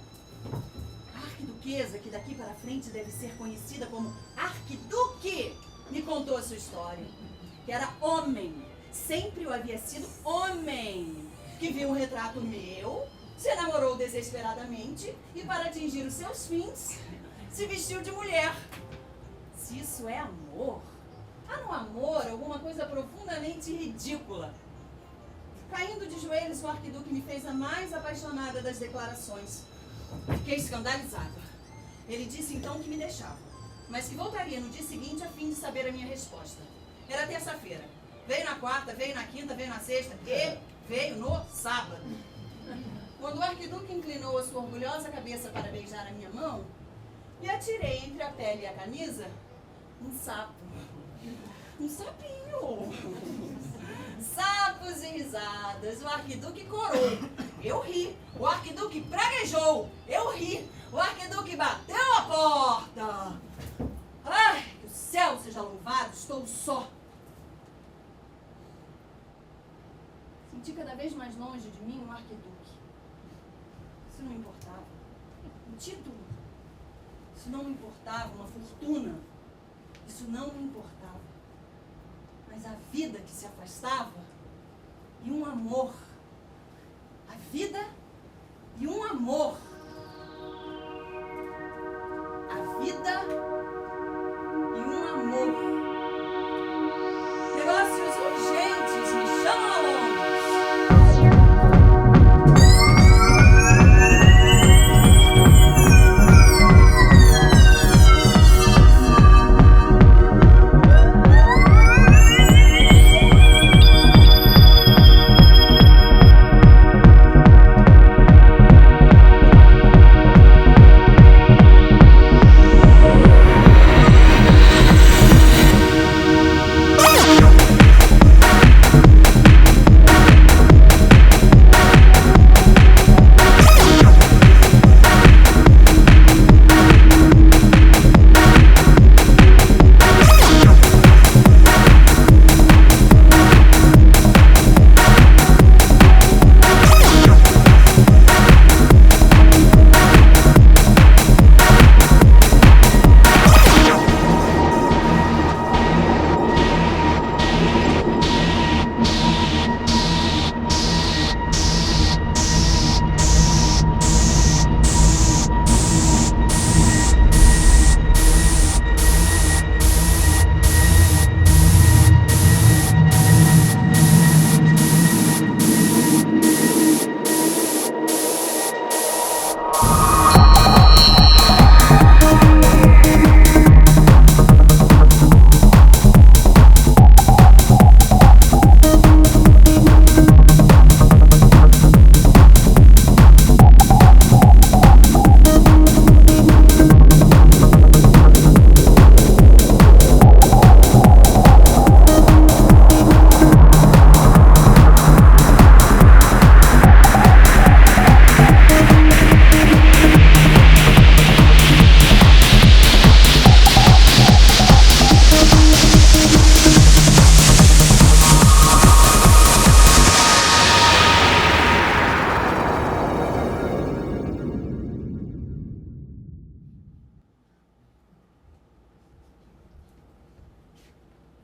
A arquiduquesa, que daqui para frente deve ser conhecida como Arquiduque, me contou a sua história. Que era homem, sempre o havia sido homem, que viu um retrato meu, se namorou desesperadamente e, para atingir os seus fins, se vestiu de mulher. Se isso é amor, há no amor alguma coisa profundamente ridícula. Caindo de joelhos, o arquiduque me fez a mais apaixonada das declarações. Fiquei escandalizada. Ele disse então que me deixava, mas que voltaria no dia seguinte a fim de saber a minha resposta. Era terça-feira. Veio na quarta, veio na quinta, veio na sexta e veio no sábado. Quando o arquiduque inclinou a sua orgulhosa cabeça para beijar a minha mão, lhe atirei entre a pele e a camisa um sapo. Um sapinho. Sapos e risadas. O arquiduque corou. Eu ri. O arquiduque praguejou. Eu ri. O arquiduque bateu a porta. Ai, que o céu seja louvado, estou só. Senti cada vez mais longe de mim um arquiduque. Isso não importava. Um título. Isso não me importava. Uma fortuna. Isso não me importava. Mas a vida que se afastava, e um amor. A vida e um amor. A vida e um amor. Negócios urgentes me chamam a Londres.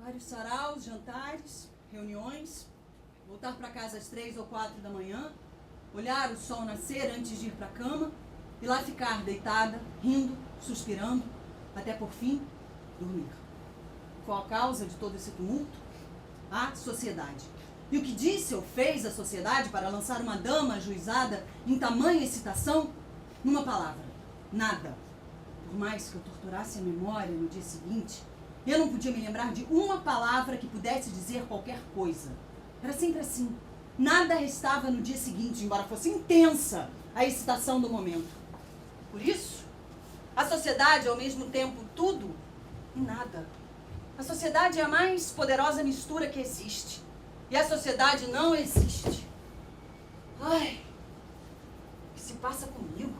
Vários saraus, jantares, reuniões, voltar para casa às 3 ou 4 da manhã, olhar o sol nascer antes de ir para a cama e lá ficar deitada, rindo, suspirando, até por fim, dormir. Qual a causa de todo esse tumulto? A sociedade. E o que disse ou fez a sociedade para lançar uma dama ajuizada em tamanha excitação? Numa palavra, nada. Por mais que eu torturasse a memória no dia seguinte, eu não podia me lembrar de uma palavra que pudesse dizer qualquer coisa. Era sempre assim. Nada restava no dia seguinte, embora fosse intensa a excitação do momento. Por isso, a sociedade é ao mesmo tempo tudo e nada. A sociedade é a mais poderosa mistura que existe. E a sociedade não existe. Ai, o que se passa comigo?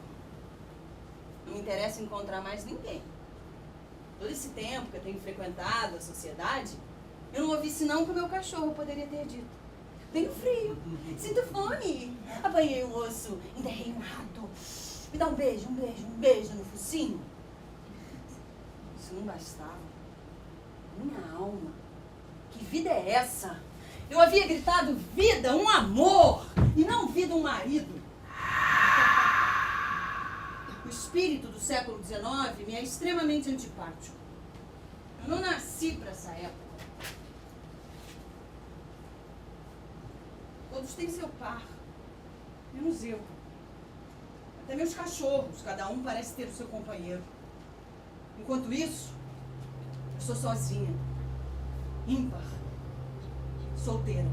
Não me interessa encontrar mais ninguém. Todo esse tempo que eu tenho frequentado a sociedade, eu não ouvi senão o que o meu cachorro poderia ter dito. Tenho frio, sinto fome, apanhei o osso, enterrei um rato. Me dá um beijo no focinho. Isso não bastava. Minha alma, que vida é essa? Eu havia gritado vida, um amor, e não vida, um marido. O espírito do século XIX me é extremamente antipático. Eu não nasci para essa época. Todos têm seu par, menos eu. Até meus cachorros, cada um parece ter o seu companheiro. Enquanto isso, eu sou sozinha, ímpar, solteira.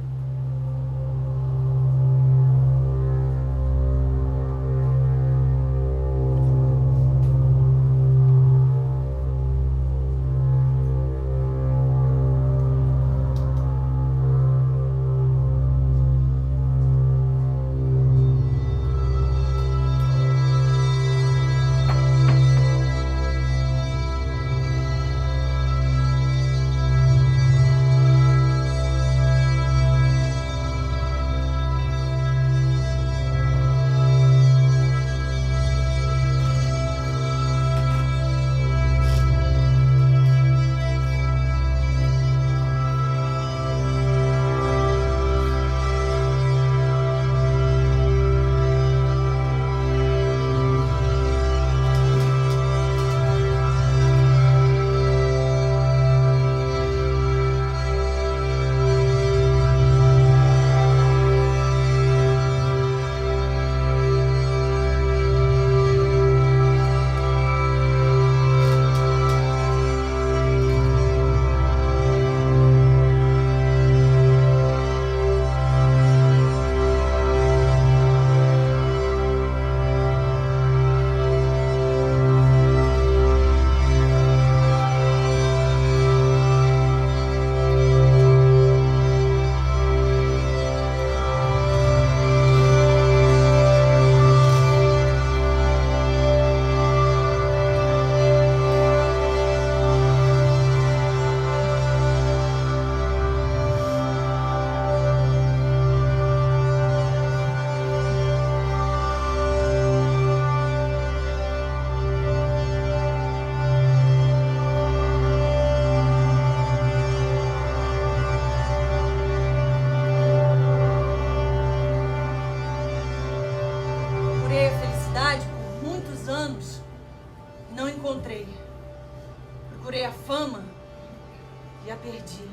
E a perdi.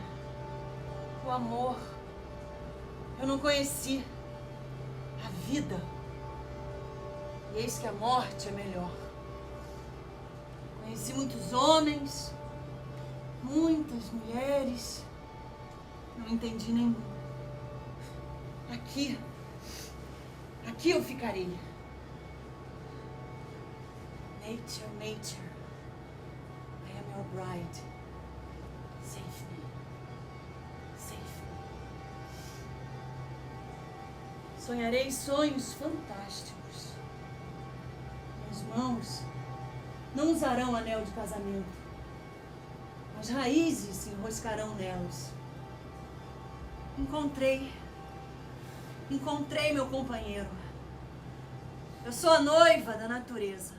O amor. Eu não conheci. A vida. E eis que a morte é melhor. Conheci muitos homens, muitas mulheres. Não entendi nenhum. Aqui eu ficarei. Nature, nature, I am your bride. Save me. Save me. Sonharei sonhos fantásticos. Minhas mãos não usarão anel de casamento. As raízes se enroscarão nelas. Encontrei meu companheiro. Eu sou a noiva da natureza.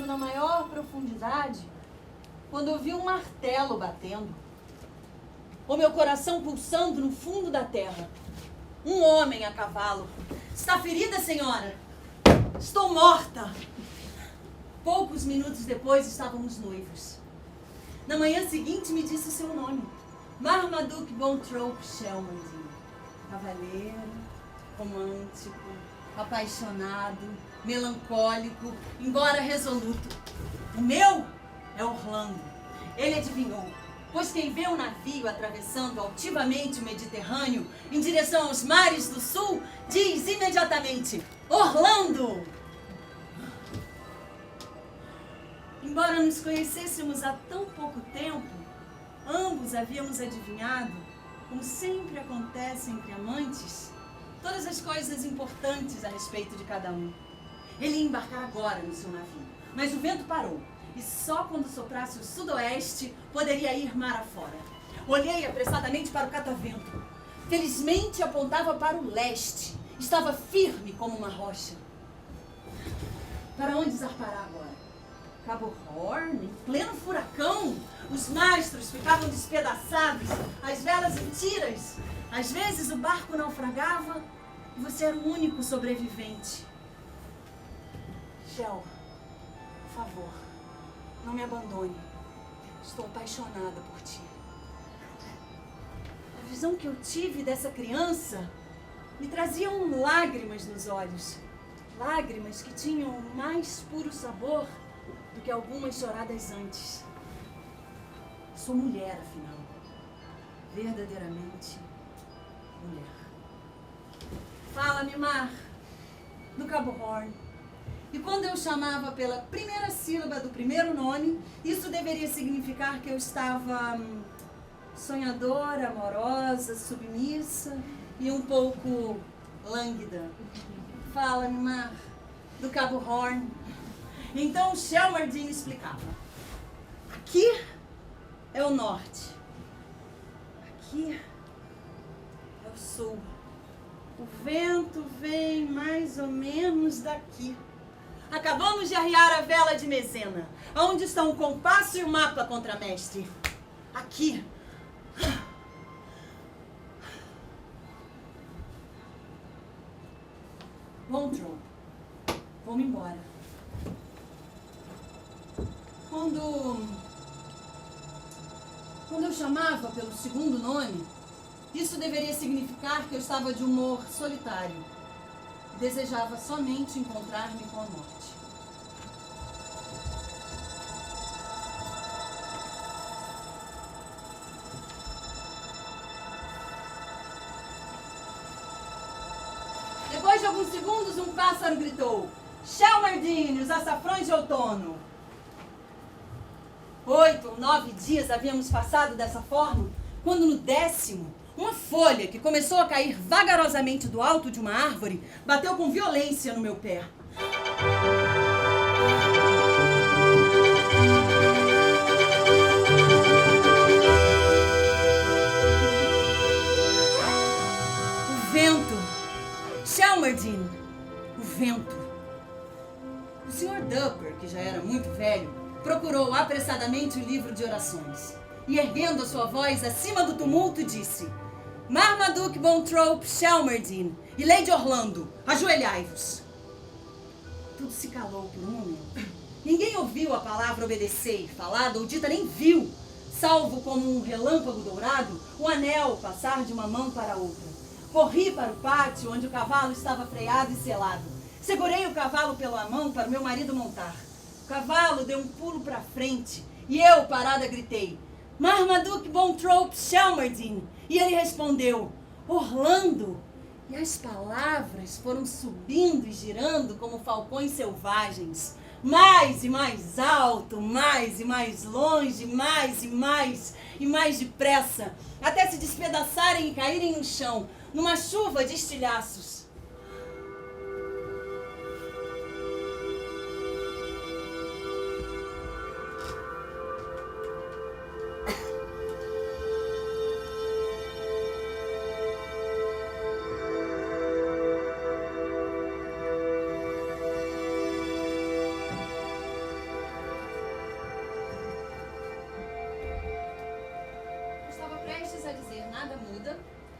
Na maior profundidade, quando eu vi um martelo batendo, o meu coração pulsando no fundo da terra. Um homem a cavalo. Está ferida, senhora? Estou morta. Poucos minutos depois estávamos noivos. Na manhã seguinte me disse o seu nome. Marmaduke Bontrope Shelmardine. Cavaleiro, romântico, apaixonado, melancólico, embora resoluto. O meu é Orlando. Ele adivinhou, pois quem vê um navio atravessando altivamente o Mediterrâneo em direção aos mares do sul, diz imediatamente: Orlando! Embora nos conhecêssemos há tão pouco tempo, ambos havíamos adivinhado, como sempre acontece entre amantes, todas as coisas importantes a respeito de cada um. Ele ia embarcar agora no seu navio, mas o vento parou, e só quando soprasse o sudoeste poderia ir mar afora. Olhei apressadamente para o catavento. Felizmente apontava para o leste, estava firme como uma rocha. Para onde zarpará agora? Cabo Horn, em pleno Os mastros ficavam despedaçados, as velas em tiras. Às vezes o barco naufragava e você era o único sobrevivente. Shell, por favor, não me abandone. Estou apaixonada por ti. A visão que eu tive dessa criança me traziam lágrimas nos olhos. Lágrimas que tinham o mais puro sabor do que algumas choradas antes. Sou mulher, afinal. Verdadeiramente mulher. Fala-me, mar, do Cabo Horn. E quando eu chamava pela primeira sílaba do primeiro nome, isso deveria significar que eu estava sonhadora, amorosa, submissa e um pouco lânguida. Fala-me, mar, do Cabo Horn. Então Shelmardine explicava. Aqui é o norte. Aqui é o sul. O vento vem mais ou menos daqui. Acabamos de arriar a vela de Mezena. Onde estão o compasso e o mapa, contramestre? Aqui. Montreux. Vamos embora. Quando eu chamava pelo segundo nome, isso deveria significar que eu estava de humor solitário. Desejava somente encontrar-me com a morte. Depois de alguns segundos, um pássaro gritou: Shelmardine, os açafrões de outono. 8 ou 9 dias havíamos passado dessa forma, quando no 10º, uma folha que começou a cair vagarosamente do alto de uma árvore bateu com violência no meu pé. O vento. Shelmardine, o vento. O Sr. Dupper, que já era muito velho, procurou apressadamente o livro de orações e, erguendo a sua voz acima do tumulto, disse: Marmaduke Bontrope Shelmardine e Lady Orlando, ajoelhai-vos. Tudo se calou por um momento. Ninguém ouviu a palavra obedecer, falada ou dita, nem viu, salvo como um relâmpago dourado, o anel passar de uma mão para a outra. Corri para o pátio, onde o cavalo estava freado e selado. Segurei o cavalo pela mão para o meu marido montar. O cavalo deu um pulo para frente e eu, parada, gritei: Marmaduke Bontrope Shelmardine. E ele respondeu: Orlando. E as palavras foram subindo e girando como falcões selvagens. Mais e mais alto, mais e mais longe, mais e mais depressa, até se despedaçarem e caírem no chão, numa chuva de estilhaços.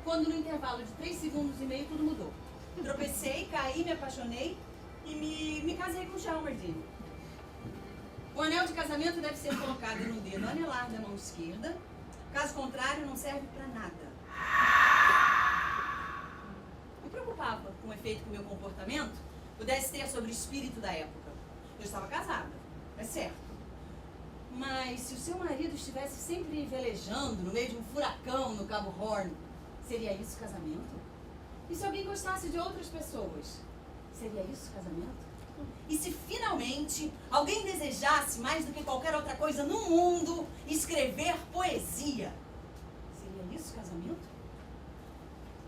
Quando no intervalo de 3 segundos e meio tudo mudou. Tropecei, caí, me apaixonei e me casei com Shelmardine. O anel de casamento deve ser colocado no dedo anelar da mão esquerda. Caso contrário, não serve para nada. Me preocupava com o efeito que o meu comportamento pudesse ter sobre o espírito da época. Eu estava casada, é certo. Mas se o seu marido estivesse sempre velejando no meio de um furacão no Cabo Horn, seria isso casamento? E se alguém gostasse de outras pessoas, seria isso casamento? E se finalmente alguém desejasse mais do que qualquer outra coisa no mundo escrever poesia, seria isso casamento?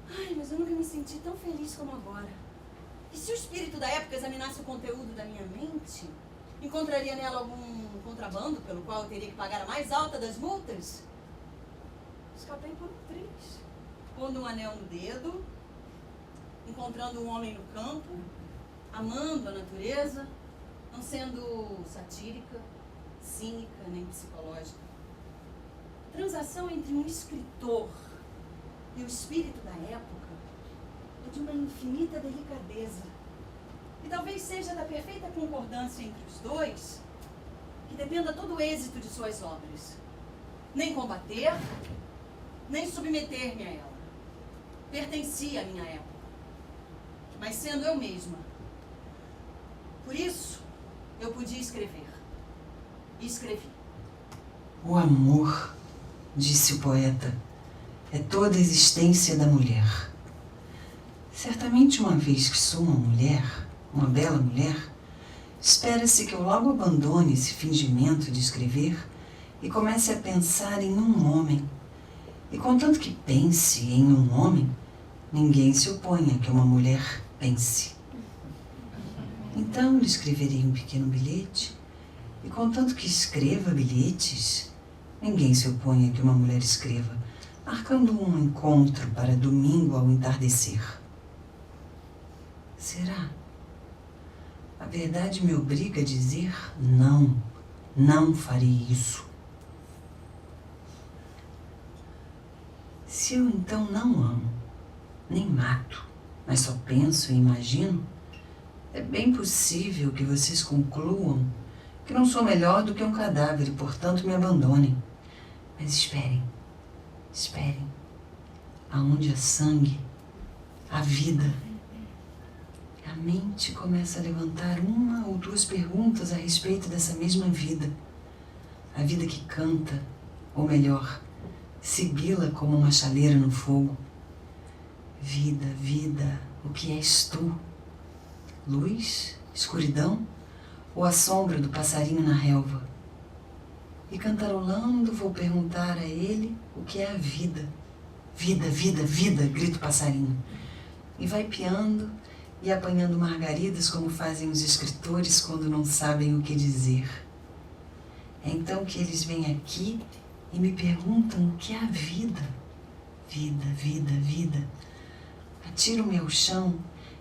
Ai, mas eu nunca me senti tão feliz como agora. E se o espírito da época examinasse o conteúdo da minha mente, encontraria nela algum contrabando pelo qual eu teria que pagar a mais alta das multas? Escapei por um triz. Pondo um anel no dedo, encontrando um homem no campo, amando a natureza, não sendo satírica, cínica nem psicológica. transação entre um escritor e o espírito da época é de uma infinita delicadeza. E talvez seja da perfeita concordância entre os dois que dependa todo o êxito de suas obras. Nem combater, nem submeter-me a ela. Pertencia à minha época, mas sendo eu mesma. Por isso, eu podia escrever. E escrevi. O amor, disse o poeta, é toda a existência da mulher. Certamente, uma vez que sou uma mulher, uma bela mulher, espera-se que eu logo abandone esse fingimento de escrever e comece a pensar em um homem. E contanto que pense em um homem, ninguém se opõe a que uma mulher pense. Então lhe escreverei um pequeno bilhete, e contanto que escreva bilhetes, ninguém se opõe a que uma mulher escreva, marcando um encontro para domingo ao entardecer. Será? A verdade me obriga a dizer não, não farei isso. Se eu então não amo, nem mato, mas só penso e imagino, é bem possível que vocês concluam que não sou melhor do que um cadáver e, portanto, me abandonem. Mas esperem, esperem. Aonde há sangue, há vida. A mente começa a levantar uma ou duas perguntas a respeito dessa mesma vida. A vida que canta, ou melhor, sibila como uma chaleira no fogo. Vida, vida, o que és tu? Luz, escuridão ou a sombra do passarinho na relva? E cantarolando vou perguntar a ele o que é a vida. Vida, vida, vida, grita o passarinho. E vai piando e apanhando margaridas como fazem os escritores quando não sabem o que dizer. É então que eles vêm aqui e me perguntam o que é a vida. Vida, vida, vida. Atiro-me ao chão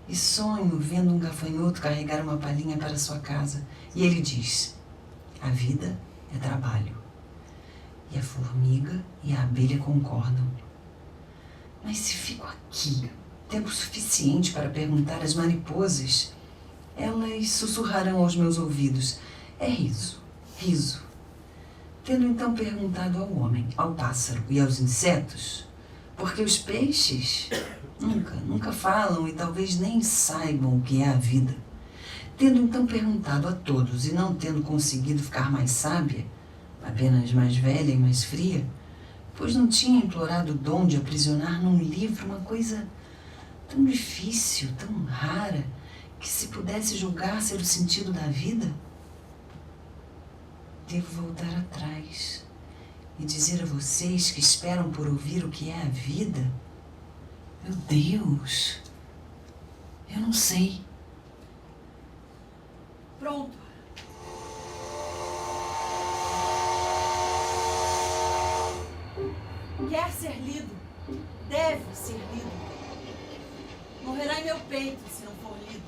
e sonho vendo um gafanhoto carregar uma palhinha para sua casa. E ele diz: a vida é trabalho. E a formiga e a abelha concordam. Mas se fico aqui tempo suficiente para perguntar às mariposas, elas sussurrarão aos meus ouvidos: é riso, riso. Tendo então perguntado ao homem, ao pássaro e aos insetos, porque os peixes nunca falam e talvez nem saibam o que é a vida. Tendo então perguntado a todos e não tendo conseguido ficar mais sábia, apenas mais velha e mais fria, pois não tinha implorado o dom de aprisionar num livro uma coisa tão difícil, tão rara, que se pudesse julgar ser o sentido da vida, devo voltar atrás e dizer a vocês que esperam por ouvir o que é a vida: meu Deus, eu não sei. Pronto. Quer ser lido, deve ser lido. Morrerá em meu peito se não for lido.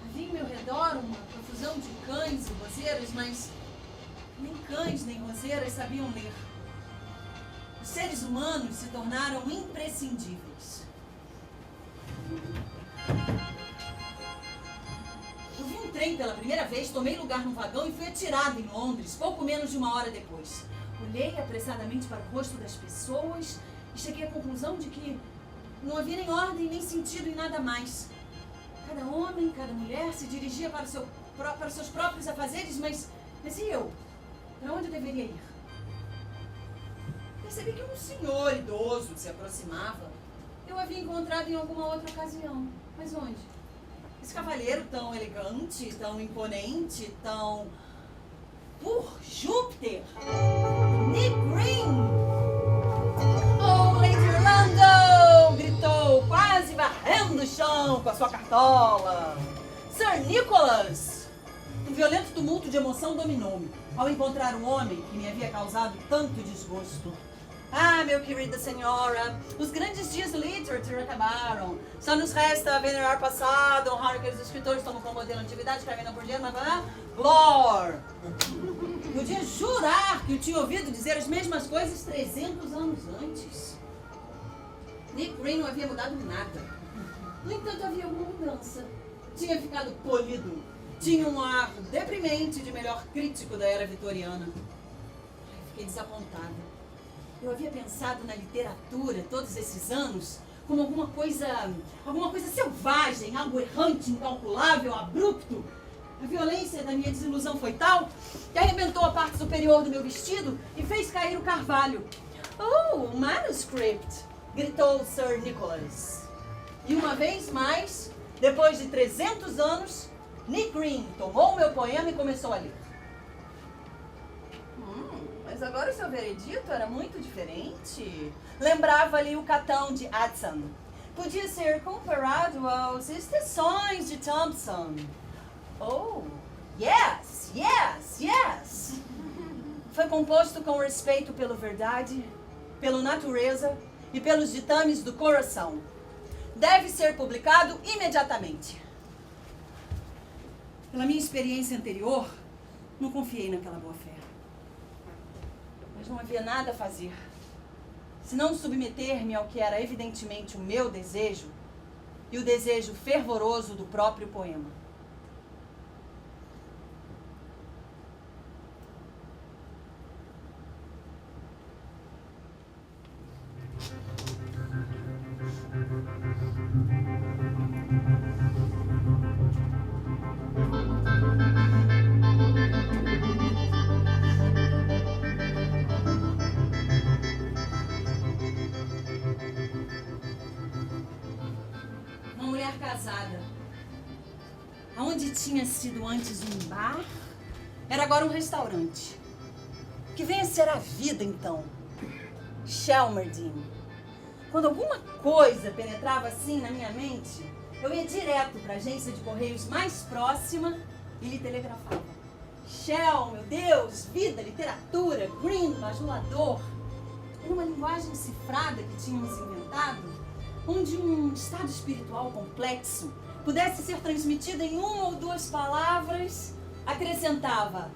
Havia em meu redor uma profusão de cães e roseiras, mas nem cães nem roseiras sabiam ler. Os seres humanos se tornaram imprescindíveis. Eu vi um trem pela primeira vez, tomei lugar no vagão e fui atirado em Londres, pouco menos de uma hora depois. Olhei apressadamente para o rosto das pessoas e cheguei à conclusão de que não havia nem ordem nem sentido em nada mais. Cada homem, cada mulher se dirigia para seus próprios afazeres, mas e eu? Para onde eu deveria ir? Percebi que um senhor idoso se aproximava. Eu havia encontrado em alguma outra ocasião. Mas onde? Esse cavalheiro tão elegante, tão imponente, tão... Por Júpiter! Nick Green! Oh, Lady Orlando! Gritou, quase varrendo o chão com a sua cartola. Sir Nicholas! Um violento tumulto de emoção dominou-me ao encontrar o homem que me havia causado tanto desgosto. Ah, meu querida senhora, os grandes dias do literature acabaram. Só nos resta venerar passado, honrar aqueles escritores que tomam como modelo a antiguidade, escrevendo por dinheiro, mas glória! podia jurar que eu tinha ouvido dizer as mesmas coisas 300 anos antes. Nick Green não havia mudado nada. No entanto, havia alguma mudança. Tinha ficado polido. Tinha um ar deprimente de melhor crítico da era vitoriana. Fiquei desapontada. Eu havia pensado na literatura todos esses anos como alguma coisa selvagem, algo errante, incalculável, abrupto. A violência da minha desilusão foi tal que arrebentou a parte superior do meu vestido e fez cair o carvalho. Oh, manuscript! Gritou Sir Nicholas. E uma vez mais, depois de 300 anos, Nick Green tomou o meu poema e começou a ler. Mas agora o seu veredito era muito diferente. Lembrava-lhe o catão de Addison. Podia ser comparado aos extensões de Thompson. Oh, yes, yes, yes. Foi composto com respeito pela verdade, pela natureza e pelos ditames do coração. Deve ser publicado imediatamente. Pela minha experiência anterior, não confiei naquela boa-fé. Mas não havia nada a fazer, senão submeter-me ao que era evidentemente o meu desejo e o desejo fervoroso do próprio poema. Casada. Aonde tinha sido antes um bar, era agora um restaurante. Que venha ser a vida, então. Shelmerdine. Quando alguma coisa penetrava assim na minha mente, eu ia direto para a agência de correios mais próxima e lhe telegrafava. Shell, meu Deus, vida, literatura, Green, bajulador. Era uma linguagem cifrada que tínhamos inventado, onde um estado espiritual complexo pudesse ser transmitido em uma ou duas palavras, acrescentava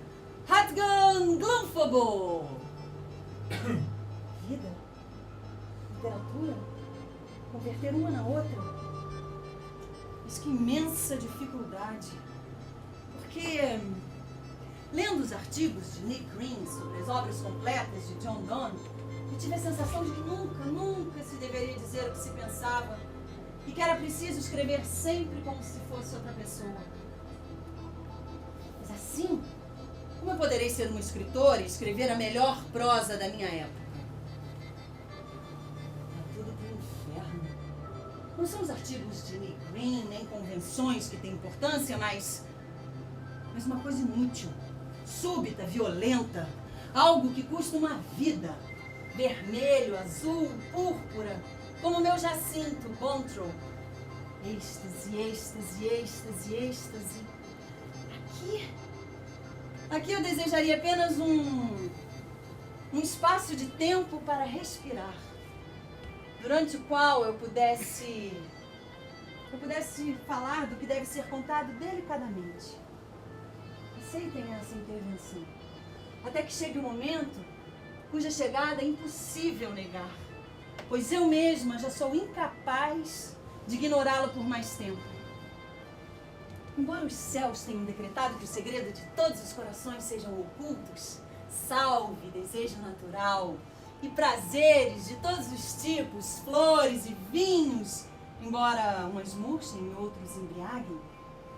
Hatgun Glumfabo. Vida, literatura, converter uma na outra. Mas que imensa dificuldade. Porque, lendo os artigos de Nick Green sobre as obras completas de John Donne, eu tive a sensação de que nunca se deveria dizer o que se pensava e que era preciso escrever sempre como se fosse outra pessoa. Mas assim, como eu poderei ser uma escritora e escrever a melhor prosa da minha época? É tudo pro inferno. Não são os artigos de Nick Green, nem convenções que têm importância, mas uma coisa inútil, súbita, violenta, algo que custa uma vida. Vermelho, azul, púrpura, como o meu Jacinto Bontrow. Êxtase, êxtase, êxtase, êxtase. Aqui eu desejaria apenas um espaço de tempo para respirar, durante o qual eu pudesse falar do que deve ser contado delicadamente. Aceitem essa intervenção, até que chegue o momento cuja chegada é impossível negar, pois eu mesma já sou incapaz de ignorá-la por mais tempo. Embora os céus tenham decretado que o segredo de todos os corações sejam ocultos, salve desejo natural e prazeres de todos os tipos, flores e vinhos, embora umas murchem e outros embriaguem,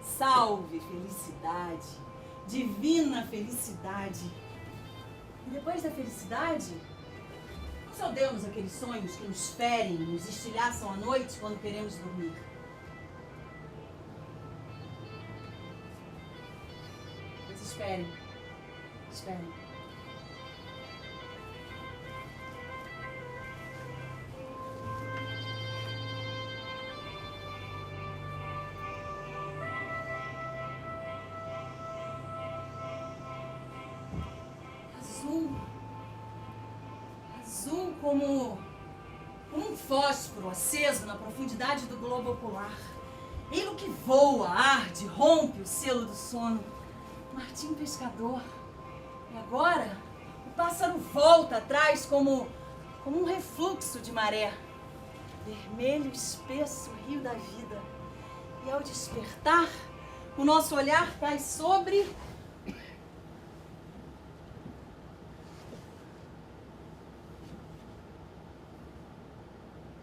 salve felicidade, divina felicidade. E depois da felicidade, não saudemos aqueles sonhos que nos ferem, nos estilhaçam à noite quando queremos dormir. Mas esperem. Azul como um fósforo aceso na profundidade do globo ocular. Ele que voa, arde, rompe o selo do sono. Martim pescador, E agora, o pássaro volta atrás como um refluxo de maré. Vermelho, espesso, rio da vida. E ao despertar, o nosso olhar cai sobre...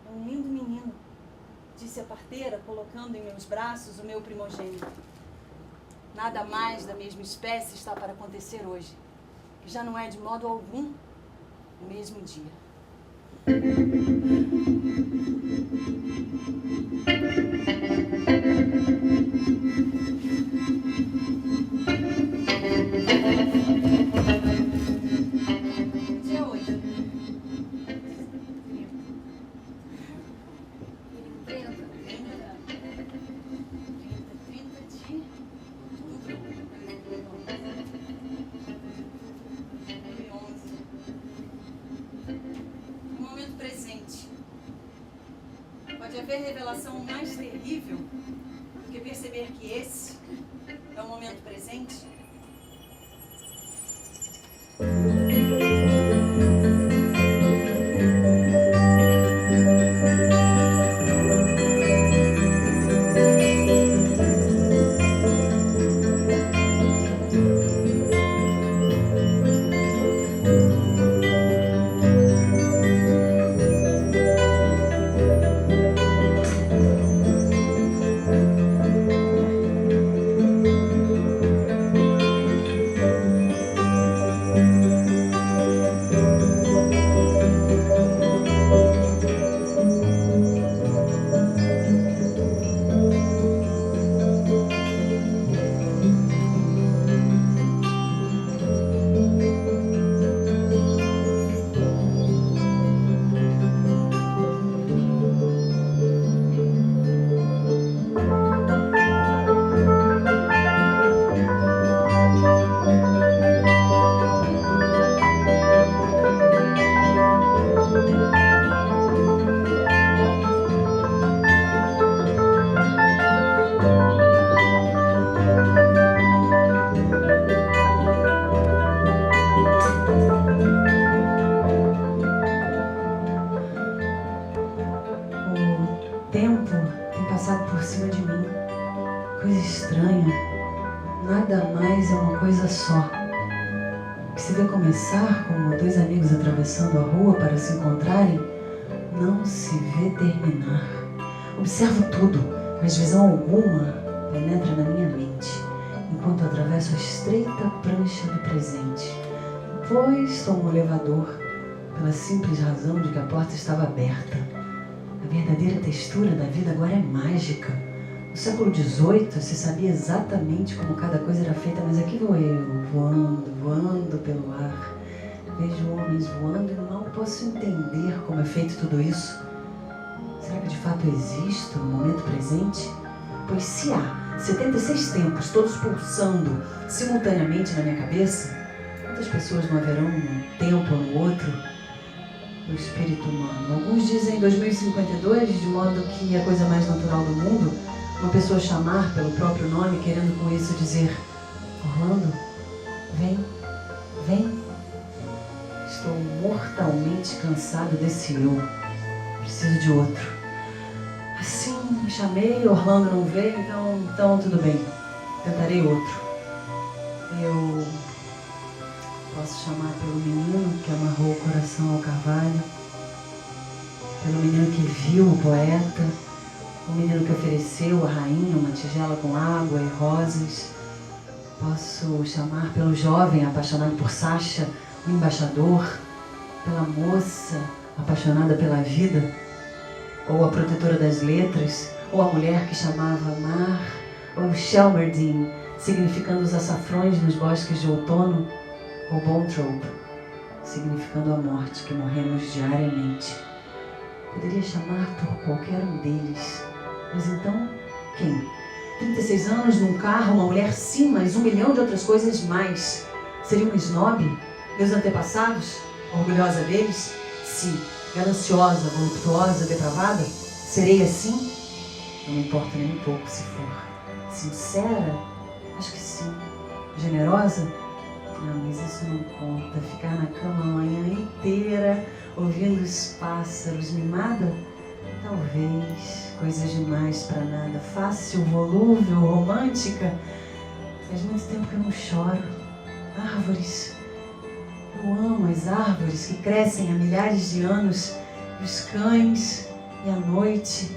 É um lindo menino, disse a parteira, colocando em meus braços o meu primogênito. Nada mais da mesma espécie está para acontecer hoje, que já não é de modo algum o mesmo dia. Dia 8. 30 de no momento presente. Pode haver revelação mais terrível do que perceber que esse é o momento presente? Começar como dois amigos atravessando a rua para se encontrarem, não se vê terminar. Observo tudo, mas visão alguma penetra na minha mente, enquanto atravesso a estreita prancha do presente. Pois tomo o elevador, pela simples razão de que a porta estava aberta. A verdadeira textura da vida agora é mágica. No século XVIII se sabia exatamente como cada coisa era feita, mas aqui vou eu, voando pelo ar. Vejo homens voando e mal posso entender como é feito tudo isso. Será que de fato existo no momento presente? Pois se há 76 tempos, todos pulsando simultaneamente na minha cabeça, quantas pessoas não haverão num tempo ou no outro? O espírito humano. Alguns dizem 2052, de modo que é a coisa mais natural do mundo uma pessoa chamar pelo próprio nome, querendo com isso dizer: Orlando, vem, vem. Estou mortalmente cansado desse eu. Preciso de outro. Assim, me chamei, Orlando não veio, então tudo bem. Tentarei outro. Eu posso chamar pelo menino que amarrou o coração ao carvalho, pelo menino que viu o poeta, o menino que ofereceu à rainha uma tigela com água e rosas. Posso chamar pelo jovem apaixonado por Sasha, o embaixador, pela moça apaixonada pela vida, ou a protetora das letras, ou a mulher que chamava Mar, ou Shelmerdine, significando os açafrões nos bosques de outono, ou Bontrope, significando a morte que morremos diariamente. Poderia chamar por qualquer um deles. Mas então, quem? 36 anos num carro, uma mulher sim, mas 1 milhão de outras coisas mais. Seria um snob? Meus antepassados? Orgulhosa deles? Sim. Gananciosa, voluptuosa, depravada? Serei assim? Não me importa nem um pouco se for. Sincera? Acho que sim. Generosa? Não, mas isso não conta. Ficar na cama a manhã inteira, ouvindo os pássaros, mimada? Talvez. Coisas demais pra nada. Fácil, volúvel, romântica. Faz muito tempo que eu não choro. Árvores. Eu amo as árvores que crescem há milhares de anos. E os cães. E a noite.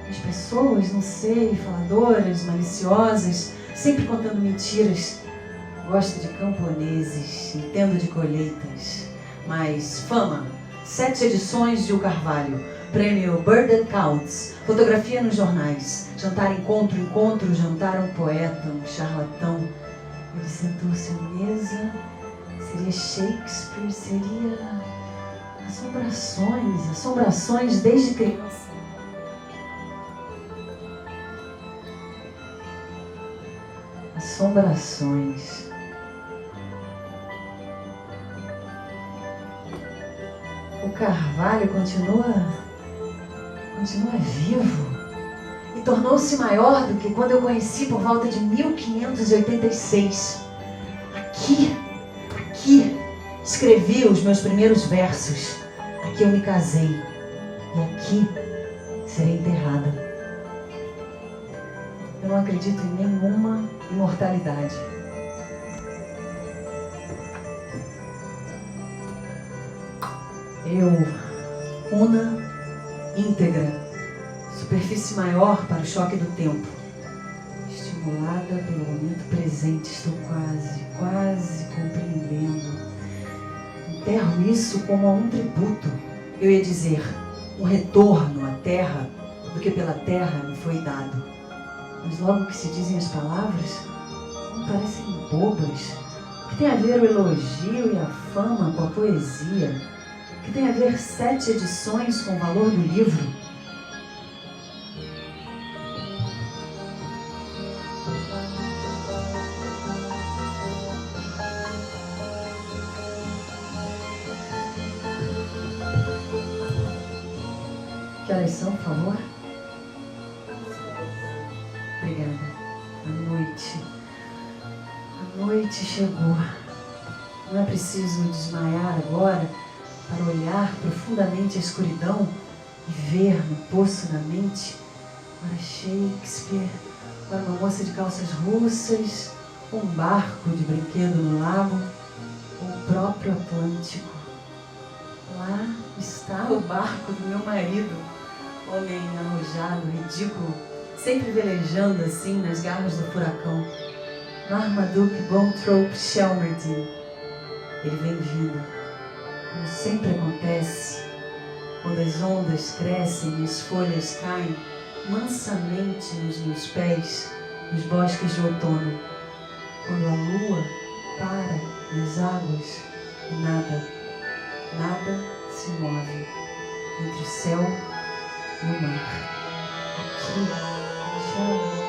As pessoas, não sei, faladoras, maliciosas, sempre contando mentiras. Gosto de camponeses, entendo de colheitas. Mas fama, 7 edições de O Carvalho, prêmio Bird That Counts, fotografia nos jornais, jantar encontro, jantar um poeta, um charlatão. Ele sentou-se à mesa, seria Shakespeare, seria assombrações desde criança. Assombrações. O Carvalho continua vivo e tornou-se maior do que quando eu conheci por volta de 1586. Aqui, escrevi os meus primeiros versos. Aqui eu me casei e aqui serei enterrada. Eu não acredito em nenhuma imortalidade. Eu, una, íntegra, superfície maior para o choque do tempo. Estimulada pelo momento presente, estou quase compreendendo. Enterro isso como a um tributo. Eu ia dizer, um retorno à terra do que pela terra me foi dado. Mas logo que se dizem as palavras, não parecem bobas. O que tem a ver o elogio e a fama com a poesia? O que tem a ver 7 edições com o valor do livro? Que horas são, por favor? Obrigada. A noite chegou. Não é preciso desmaiar agora para olhar profundamente a escuridão e ver no poço da mente para Shakespeare, para uma moça de calças russas, um barco de brinquedo no lago, ou o próprio Atlântico. Lá está o barco do meu marido, homem arrojado, ridículo, sempre velejando assim nas garras do furacão. Marmaduke Bonthorpe Shelmerdine. Ele vem vindo, como sempre acontece, quando as ondas crescem e as folhas caem mansamente nos meus pés, nos bosques de outono. Quando a lua para nas águas e nada se move entre o céu e o mar. Aqui, chama.